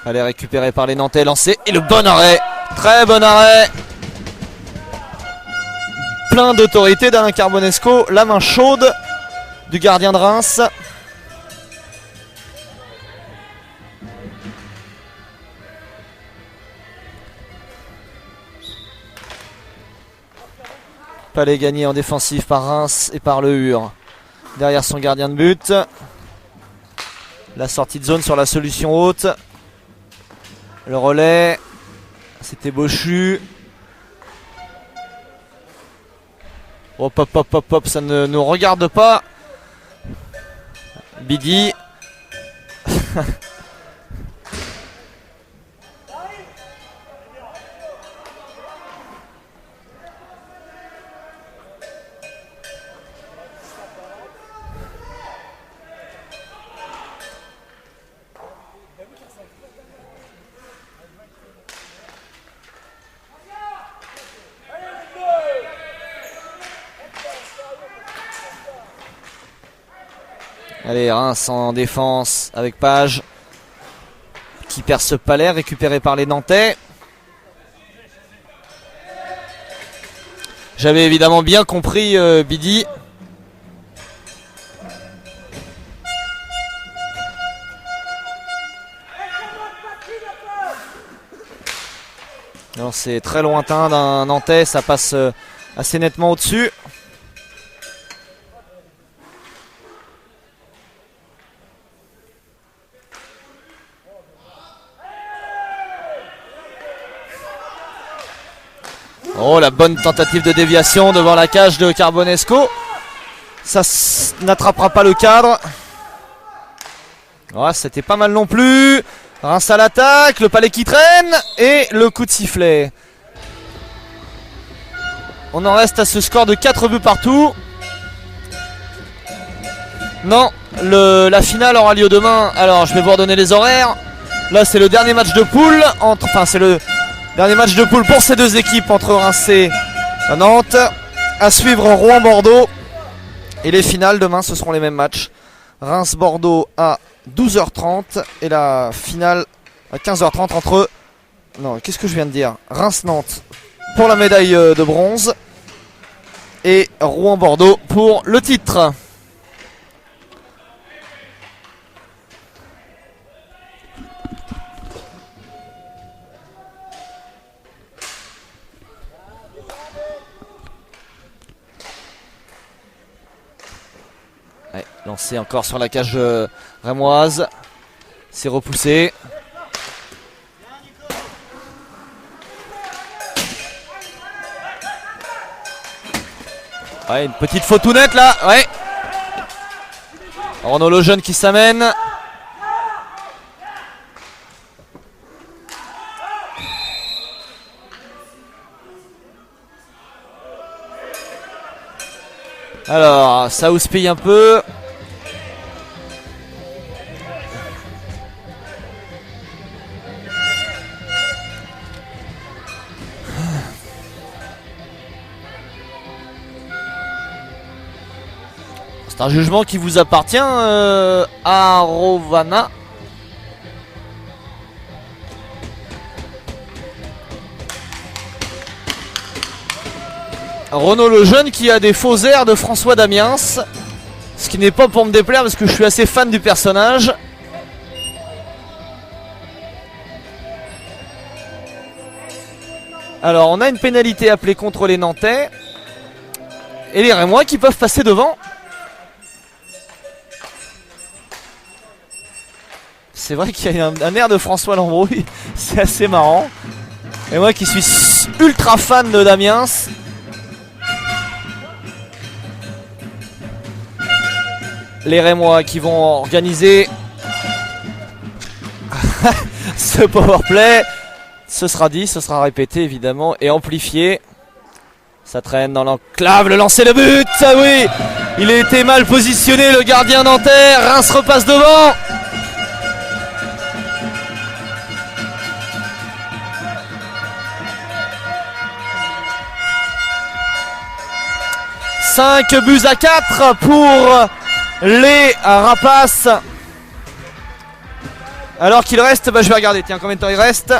Allez, récupéré par les Nantais, lancé, et le bon arrêt, très bon arrêt. Plein d'autorité d'Alain Carbonesco, la main chaude du gardien de Reims. Palais gagné en défensif par Reims et par le Hure. Derrière son gardien de but. La sortie de zone sur la solution haute. Le relais. C'était Bochu. Hop, hop, hop, hop, hop, ça ne nous regarde pas. Bidi. Allez, Reims en défense avec Page qui perce Palais, récupéré par les Nantais. J'avais évidemment bien compris Bidi. Alors c'est très lointain d'un Nantais, ça passe assez nettement au-dessus. Oh, la bonne tentative de déviation devant la cage de Carbonesco. Ça n'attrapera pas le cadre. Oh, c'était pas mal non plus. Reims à l'attaque, le Palais qui traîne et le coup de sifflet. On en reste à ce score de 4 buts partout. Non, la finale aura lieu demain. Alors, je vais vous redonner les horaires. Là, c'est le dernier match de poule. C'est le dernier match de poule pour ces deux équipes entre Reims et Nantes. À suivre Rouen-Bordeaux. Et les finales demain, ce seront les mêmes matchs. Reims-Bordeaux à 12h30 et la finale à 15h30 entre... Non, qu'est-ce que je viens de dire? Reims-Nantes pour la médaille de bronze et Rouen-Bordeaux pour le titre. Ouais, lancé encore sur la cage rémoise. C'est repoussé. Ouais, une petite faute tout nette là. Ouais. Renaud Lejeune qui s'amène. Alors, ça houspille un peu. C'est un jugement qui vous appartient, à Rovana. Renaud Lejeune qui a des faux airs de François Damiens. Ce qui n'est pas pour me déplaire parce que je suis assez fan du personnage. Alors on a une pénalité appelée contre les Nantais. Et les Rémois qui peuvent passer devant. C'est vrai qu'il y a un air de François Lambrouille. C'est assez marrant. Et moi qui suis ultra fan de Damiens. les Rémois qui vont organiser ce powerplay. Ce sera dit, ce sera répété évidemment et amplifié. Ça traîne dans l'enclave, le lancer de but. Ah oui, il a été mal positionné le gardien nantais. Reims repasse devant. « 5-4 pour les Rapaces. » Alors qu'il reste, je vais regarder, tiens, combien de temps il reste.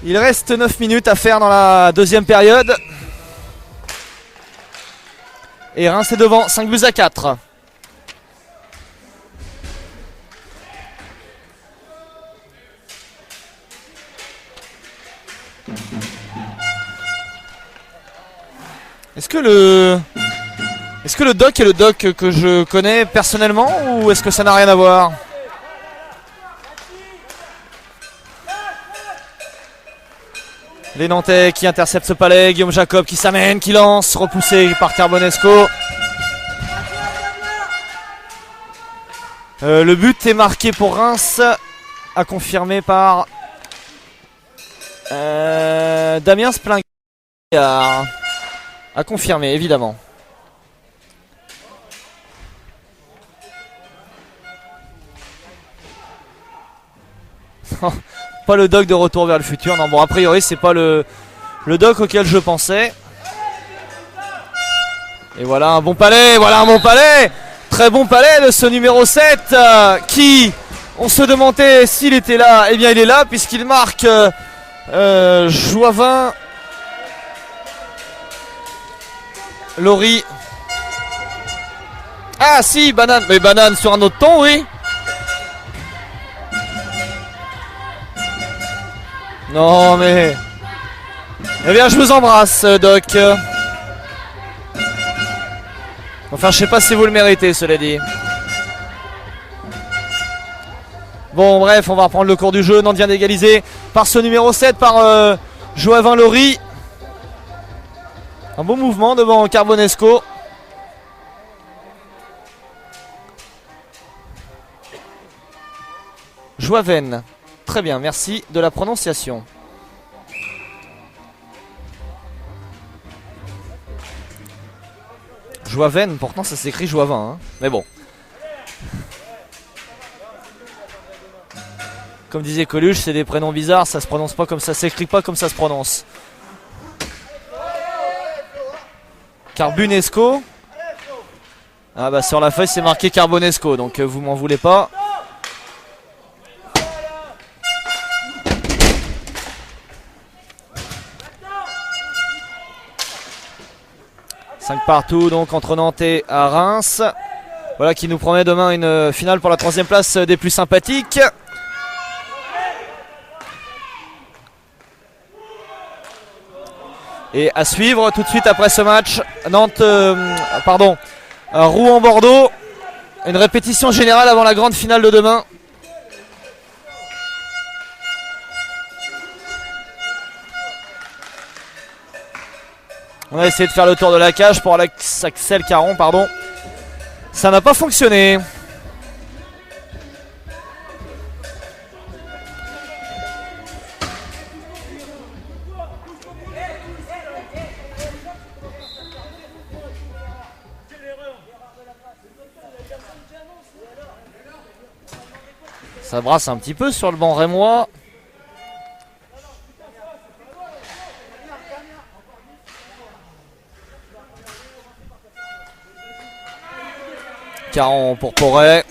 Il reste 9 minutes à faire dans la deuxième période. Et Reims est devant, 5-4. Est-ce que le doc est le doc que je connais personnellement ou est-ce que ça n'a rien à voir? Les Nantais qui interceptent ce palais, Guillaume Jacob qui s'amène, qui lance, repoussé par Carbonesco. Le but est marqué pour Reims, à confirmer par Damien Splingard. À confirmer, évidemment. Pas le doc de Retour vers le futur. Non, bon, a priori, c'est pas le doc auquel je pensais. Et voilà un bon palais, voilà un bon palais. Très bon palais de ce numéro 7 qui, on se demandait s'il était là. Eh bien, il est là puisqu'il marque Joavin. Laurie. Ah si, Banane. Mais Banane sur un autre ton, oui. Non mais... Eh bien je vous embrasse Doc. Enfin je sais pas si vous le méritez cela dit. Bon bref, on va reprendre le cours du jeu. Nantes vient d'égaliser par ce numéro 7 par Joavin Laurie. Un bon mouvement devant Carbonesco. Joaven. Très bien, merci de la prononciation. Joaven, pourtant ça s'écrit Joavin, hein. Mais bon. Comme disait Coluche, c'est des prénoms bizarres, ça se prononce pas comme ça, s'écrit pas comme ça se prononce. Carbonesco. Ah bah sur la feuille c'est marqué Carbonesco, donc vous m'en voulez pas. Partout donc entre Nantes et à Reims. Voilà qui nous promet demain une finale pour la 3e place des plus sympathiques. Et à suivre tout de suite après ce match Rouen-Bordeaux. Une répétition générale avant la grande finale de demain. On a essayé de faire le tour de la cage pour Axel Caron, pardon. Ça n'a pas fonctionné. Ça brasse un petit peu sur le banc rémois. Caron pour Porret.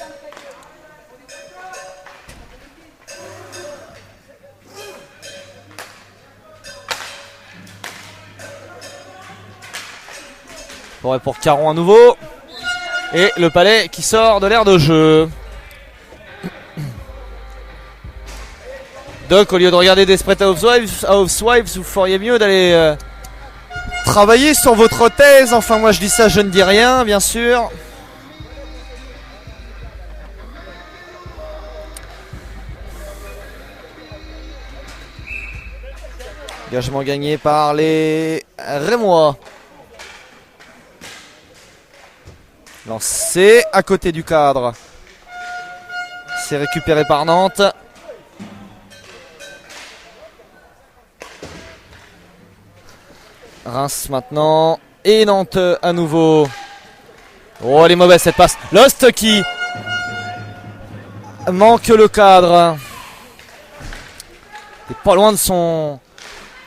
Porret pour Caron à nouveau. Et le palais qui sort de l'aire de jeu. Doc, au lieu de regarder Desperate Housewives, vous feriez mieux d'aller travailler sur votre thèse. Enfin moi je dis ça, je ne dis rien bien sûr. Engagement gagné par les Rémois. Lancé à côté du cadre. C'est récupéré par Nantes. Reims maintenant. Et Nantes à nouveau. Oh, elle est mauvaise cette passe. Lost qui manque le cadre. Il est pas loin de son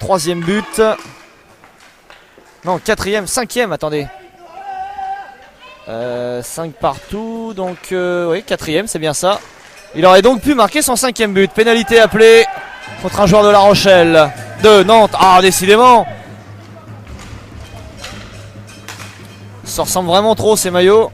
3e but. Non, 4e, 5e, attendez. 5 partout, donc oui, 4e, c'est bien ça. Il aurait donc pu marquer son 5e but. Pénalité appelée contre un joueur de La Rochelle. De Nantes. Ah, décidément. Ça ressemble vraiment trop ces maillots.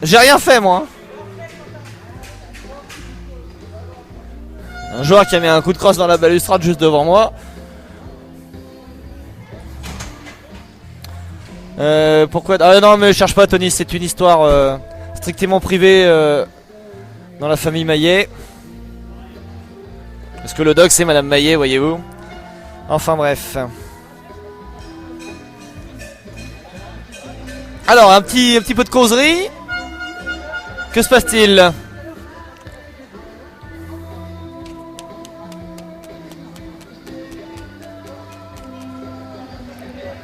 J'ai rien fait moi. Un joueur qui a mis un coup de crosse dans la balustrade juste devant moi. Pourquoi? Ah non, mais cherche pas Tony, c'est une histoire strictement privée dans la famille Maillet. Parce que le dog c'est Madame Maillet, voyez-vous. Enfin bref. Alors un petit peu de causerie. Que se passe-t-il?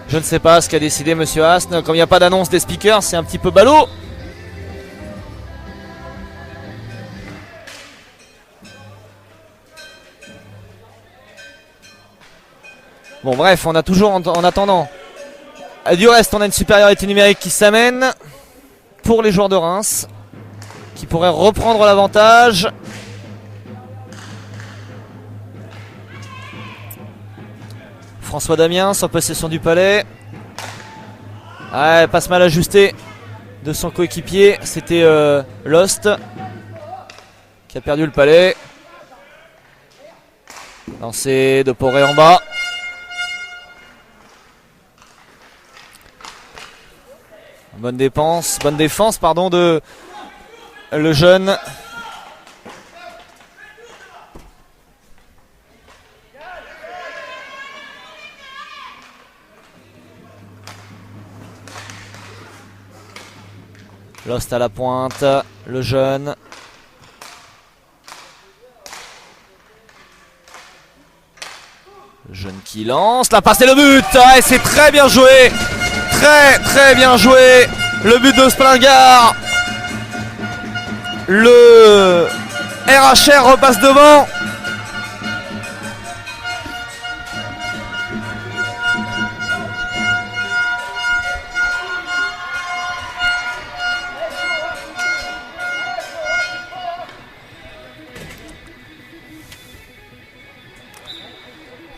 Je ne sais pas ce qu'a décidé Monsieur Asne. Comme il n'y a pas d'annonce des speakers, c'est un petit peu ballot. Bon bref, on a toujours en attendant. Du reste, on a une supériorité numérique qui s'amène pour les joueurs de Reims, qui pourraient reprendre l'avantage. François Damien en possession du palais. Ah, passe mal ajusté de son coéquipier. C'était Lost qui a perdu le palais. Lancé de Poré en bas. Bonne défense pardon de le jeune. Lost à la pointe, le jeune. Le jeune qui lance, la passe et le but. Ah, et c'est très bien joué. Très bien joué. Le but de Splingar. Le RHR repasse devant.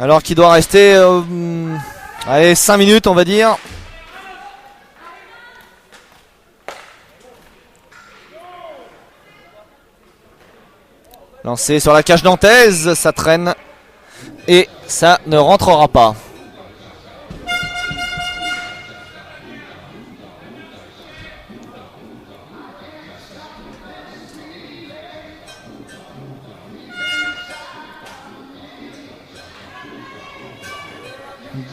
Alors qu'il doit rester allez, 5 minutes on va dire. Lancé sur la cage nantaise, ça traîne et ça ne rentrera pas.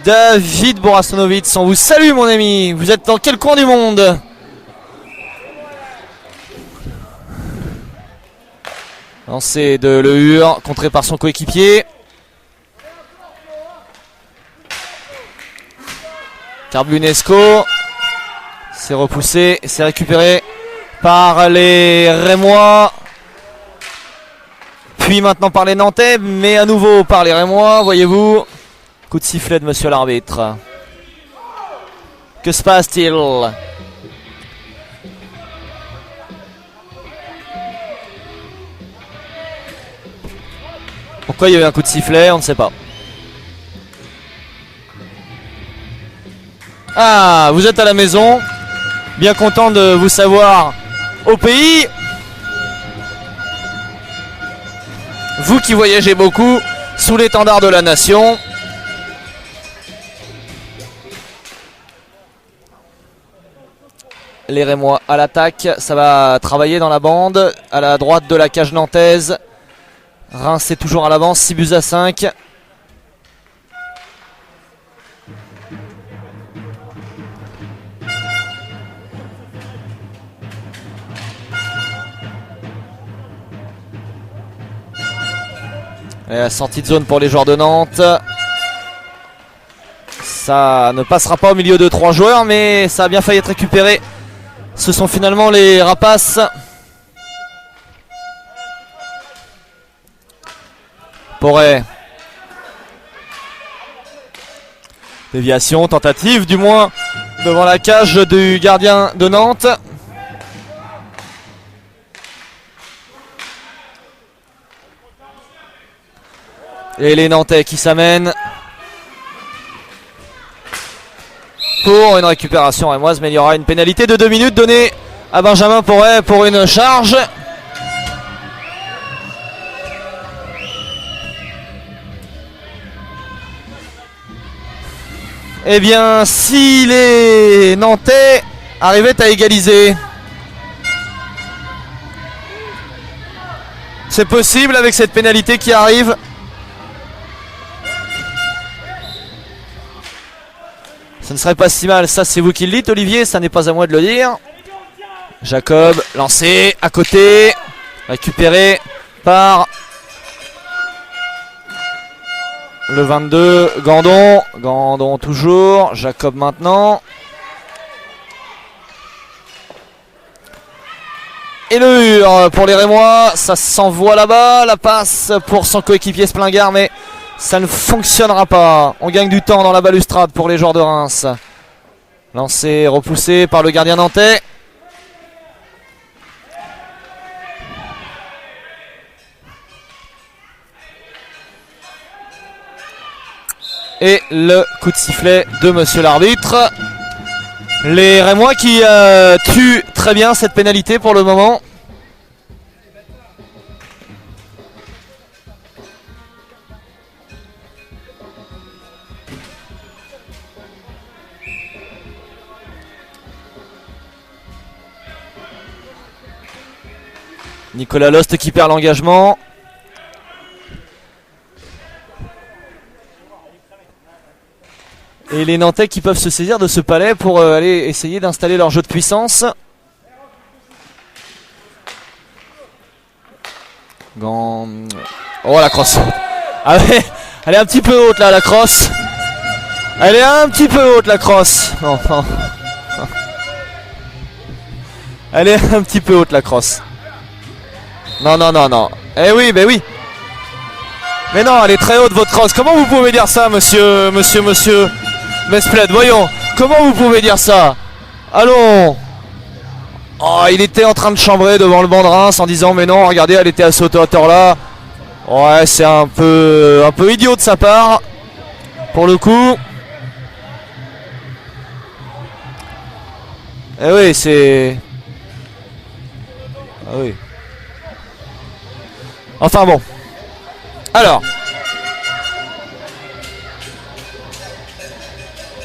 David Borasonovic, on vous salue mon ami. Vous êtes dans quel coin du monde? Lancé de Lehur, contré par son coéquipier. Carbunesco. C'est repoussé et c'est récupéré par les Rémois. Puis maintenant par les Nantais, mais à nouveau par les Rémois, voyez-vous. Coup de sifflet de monsieur l'arbitre. Que se passe-t-il? Pourquoi il y avait un coup de sifflet? On ne sait pas. Ah, vous êtes à la maison. Bien content de vous savoir au pays. Vous qui voyagez beaucoup sous l'étendard de la nation. Les Rémois à l'attaque, ça va travailler dans la bande, à la droite de la cage nantaise. Reims est toujours à l'avance, 6-5. Et la sortie de zone pour les joueurs de Nantes. Ça ne passera pas au milieu de 3 joueurs, mais ça a bien failli être récupéré. Ce sont finalement les Rapaces. Porret. Déviation, tentative du moins devant la cage du gardien de Nantes. Et les Nantais qui s'amènent pour une récupération rémoise, mais il y aura une pénalité de 2 minutes donnée à Benjamin Porret pour une charge. Eh bien, si les Nantais arrivaient à égaliser, c'est possible avec cette pénalité qui arrive. Ça ne serait pas si mal, ça c'est vous qui le dites Olivier, ça n'est pas à moi de le dire. Jacob, lancé, à côté, récupéré par le 22, Gandon. Gandon toujours, Jacob maintenant. Et le mur pour les Rémois, ça s'envoie là-bas, la passe pour son coéquipier Splingard, mais ça ne fonctionnera pas. On gagne du temps dans la balustrade pour les joueurs de Reims. Lancé, repoussé par le gardien nantais. Et le coup de sifflet de monsieur l'arbitre. Les Rémois qui tuent très bien cette pénalité pour le moment. Nicolas Lost qui perd l'engagement. Et les Nantais qui peuvent se saisir de ce palais pour aller essayer d'installer leur jeu de puissance. Oh la crosse. Ah ouais, elle est un petit peu haute là la crosse. Elle est un petit peu haute la crosse. Non, non. Elle est un petit peu haute la crosse. Non, non, non, non. Eh oui, ben oui. Mais non, elle est très haute votre crosse. Comment vous pouvez dire ça, monsieur Mesplède, voyons. Comment vous pouvez dire ça? Allons. Oh, il était en train de chambrer devant le banc de Reims en disant mais non, regardez, elle était à cette hauteur là. Ouais, c'est un peu idiot de sa part. Pour le coup. Eh oui, c'est... Ah oui. Enfin bon. Alors.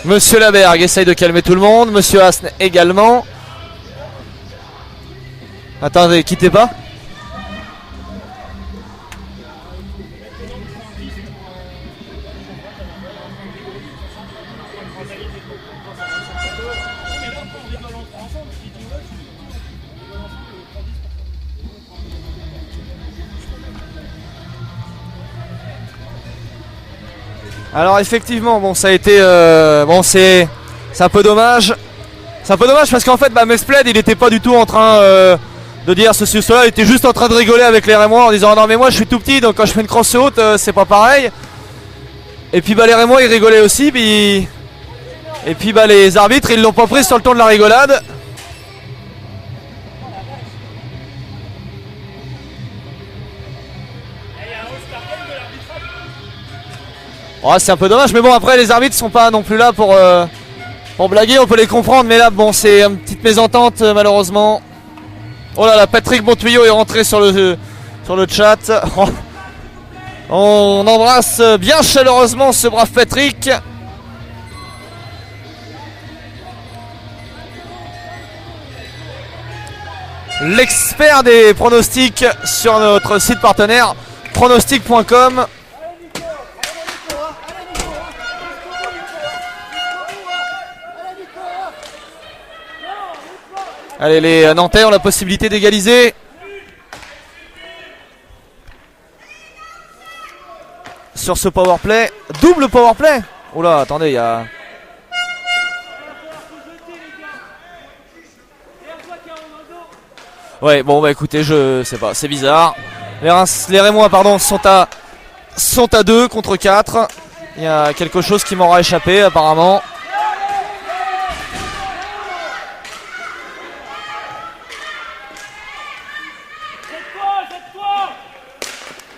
Monsieur Labergue essaye de calmer tout le monde. Monsieur Asne également. Attendez, quittez pas. Alors effectivement, bon, ça a été, bon, c'est un peu dommage. C'est un peu dommage parce qu'en fait, Mesplède, il était pas du tout en train de dire ceci ou cela. Il était juste en train de rigoler avec les Rémois en disant non mais moi je suis tout petit, donc quand je fais une crosse haute, c'est pas pareil. Et puis les Rémois ils rigolaient aussi, puis... Et puis les arbitres ils l'ont pas pris sur le ton de la rigolade. Oh, c'est un peu dommage, mais bon après les arbitres sont pas non plus là pour blaguer, on peut les comprendre, mais là bon c'est une petite mésentente malheureusement. Oh là là, Patrick Montuyau est rentré sur le chat. On embrasse bien chaleureusement ce brave Patrick. l'expert des pronostics sur notre site partenaire pronostic.com. Allez, les Nantais ont la possibilité d'égaliser. Sur ce powerplay, double powerplay. Oula, attendez, il y a... Ouais, bon bah écoutez, je sais pas, c'est bizarre. Les Rémois, pardon, sont à 2 contre 4. Il y a quelque chose qui m'aura échappé apparemment.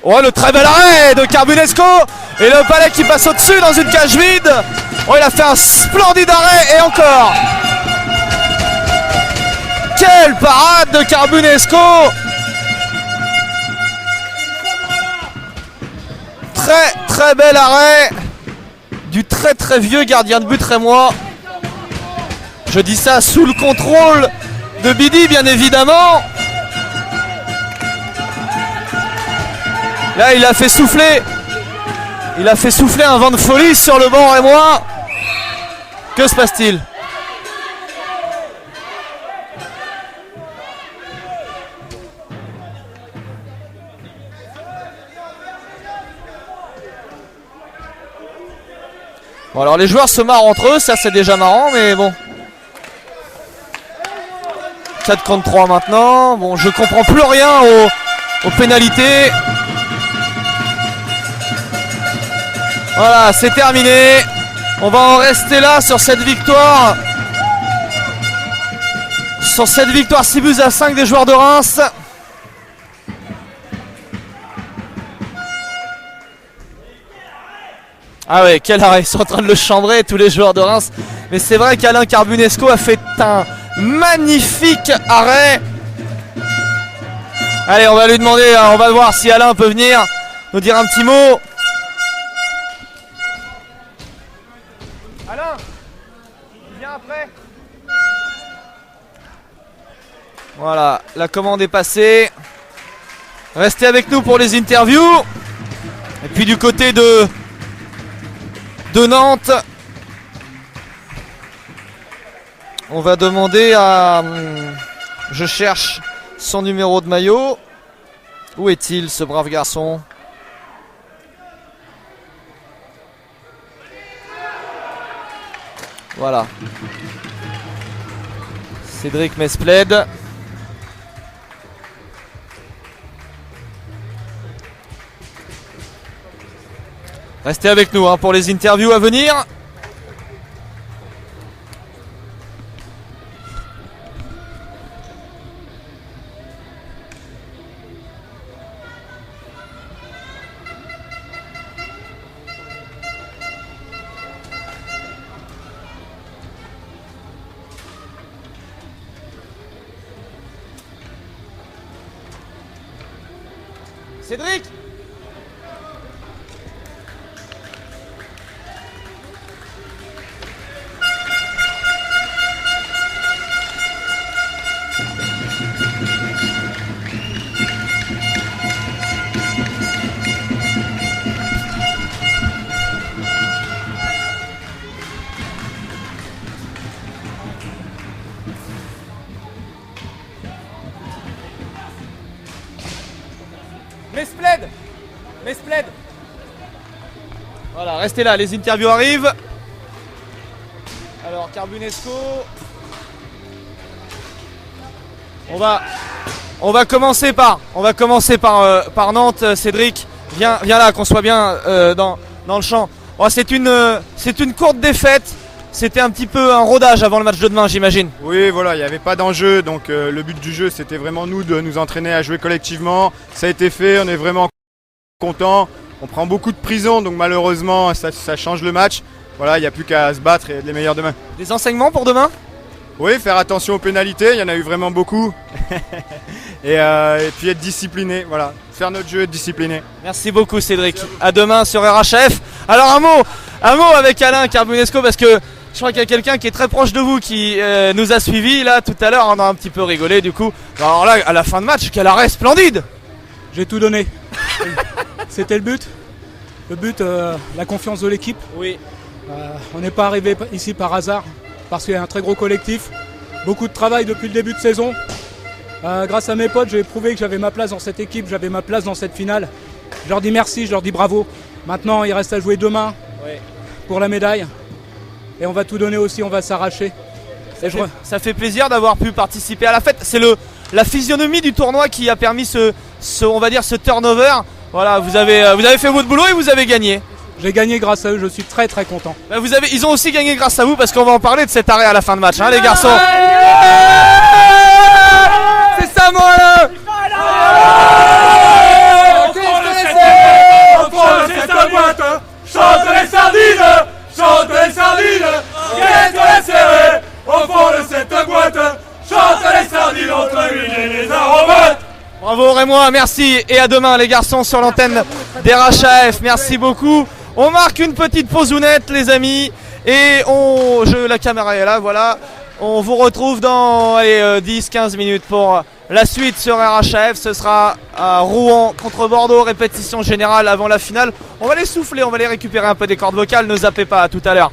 Oh, le très bel arrêt de Carbunesco. Et le palais qui passe au-dessus dans une cage vide. Oh, il a fait un splendide arrêt et encore. Quelle parade de Carbunesco. Très très bel arrêt du très très vieux gardien de but rémois. Je dis ça sous le contrôle de Bidi, bien évidemment. Là, il a fait souffler un vent de folie sur le banc rémois. Que se passe-t-il? Bon, alors les joueurs se marrent entre eux, ça c'est déjà marrant, mais bon. 4 contre 3 maintenant. Bon, je comprends plus rien aux pénalités. Voilà, c'est terminé. On va en rester là sur cette victoire. Sur cette victoire 6-5 des joueurs de Reims. Ah ouais, quel arrêt, ils sont en train de le chambrer tous les joueurs de Reims. Mais c'est vrai qu'Alain Carbunesco a fait un magnifique arrêt. Allez, on va lui demander, on va voir si Alain peut venir nous dire un petit mot. Alain, viens après. Voilà, la commande est passée. Restez avec nous pour les interviews. Et puis du côté de Nantes, on va demander à... Je cherche son numéro de maillot. Où est-il, ce brave garçon? Voilà. Cédric Mesplède. Restez avec nous pour les interviews à venir. Cédric! Mesplède. Voilà, restez là, les interviews arrivent. Alors, Carbunesco. On va commencer par Nantes. Cédric, viens là, qu'on soit bien dans le champ. Oh, c'est une courte défaite. C'était un petit peu un rodage avant le match de demain, j'imagine. Oui, voilà, il n'y avait pas d'enjeu. Donc le but du jeu, c'était vraiment nous de nous entraîner à jouer collectivement. Ça a été fait, on est vraiment content. On prend beaucoup de prison, donc malheureusement, ça change le match. Voilà, il n'y a plus qu'à se battre et être les meilleurs demain. Des enseignements pour demain? Oui, faire attention aux pénalités, il y en a eu vraiment beaucoup. et puis être discipliné, voilà. Faire notre jeu, être discipliné. Merci beaucoup Cédric. À demain sur RHF. Alors un mot avec Alain Carbunesco, parce que Je crois qu'il y a quelqu'un qui est très proche de vous qui nous a suivis là tout à l'heure. On a un petit peu rigolé du coup. Alors là, à la fin de match, quel arrêt splendide! J'ai tout donné. C'était le but. Le but, la confiance de l'équipe. Oui. On n'est pas arrivé ici par hasard, parce qu'il y a un très gros collectif. Beaucoup de travail depuis le début de saison. Grâce à mes potes, j'ai prouvé que j'avais ma place dans cette équipe, j'avais ma place dans cette finale. Je leur dis merci, je leur dis bravo. Maintenant, il reste à jouer demain pour la médaille. Et on va tout donner aussi, on va s'arracher. Ça fait plaisir d'avoir pu participer à la fête. C'est la physionomie du tournoi qui a permis on va dire ce turnover. Voilà, vous avez fait votre boulot et vous avez gagné. J'ai gagné grâce à eux, je suis très très content. Bah ils ont aussi gagné grâce à vous parce qu'on va en parler de cet arrêt à la fin de match, hein, les garçons. C'est ça mon là. Chante les sardines, chante les sardines, qu'est-ce qu'on est serré au fond de cette boîte, chante les sardines entre l'huile et les aromates. Bravo Rémois, merci et à demain les garçons sur l'antenne d'RHAF, merci beaucoup. On marque une petite pausounette les amis et la caméra est là, voilà. On vous retrouve dans 10-15 minutes pour la suite sur RHAF. Ce sera à Rouen contre Bordeaux, répétition générale avant la finale. On va les souffler, on va les récupérer un peu des cordes vocales, ne zappez pas, à tout à l'heure.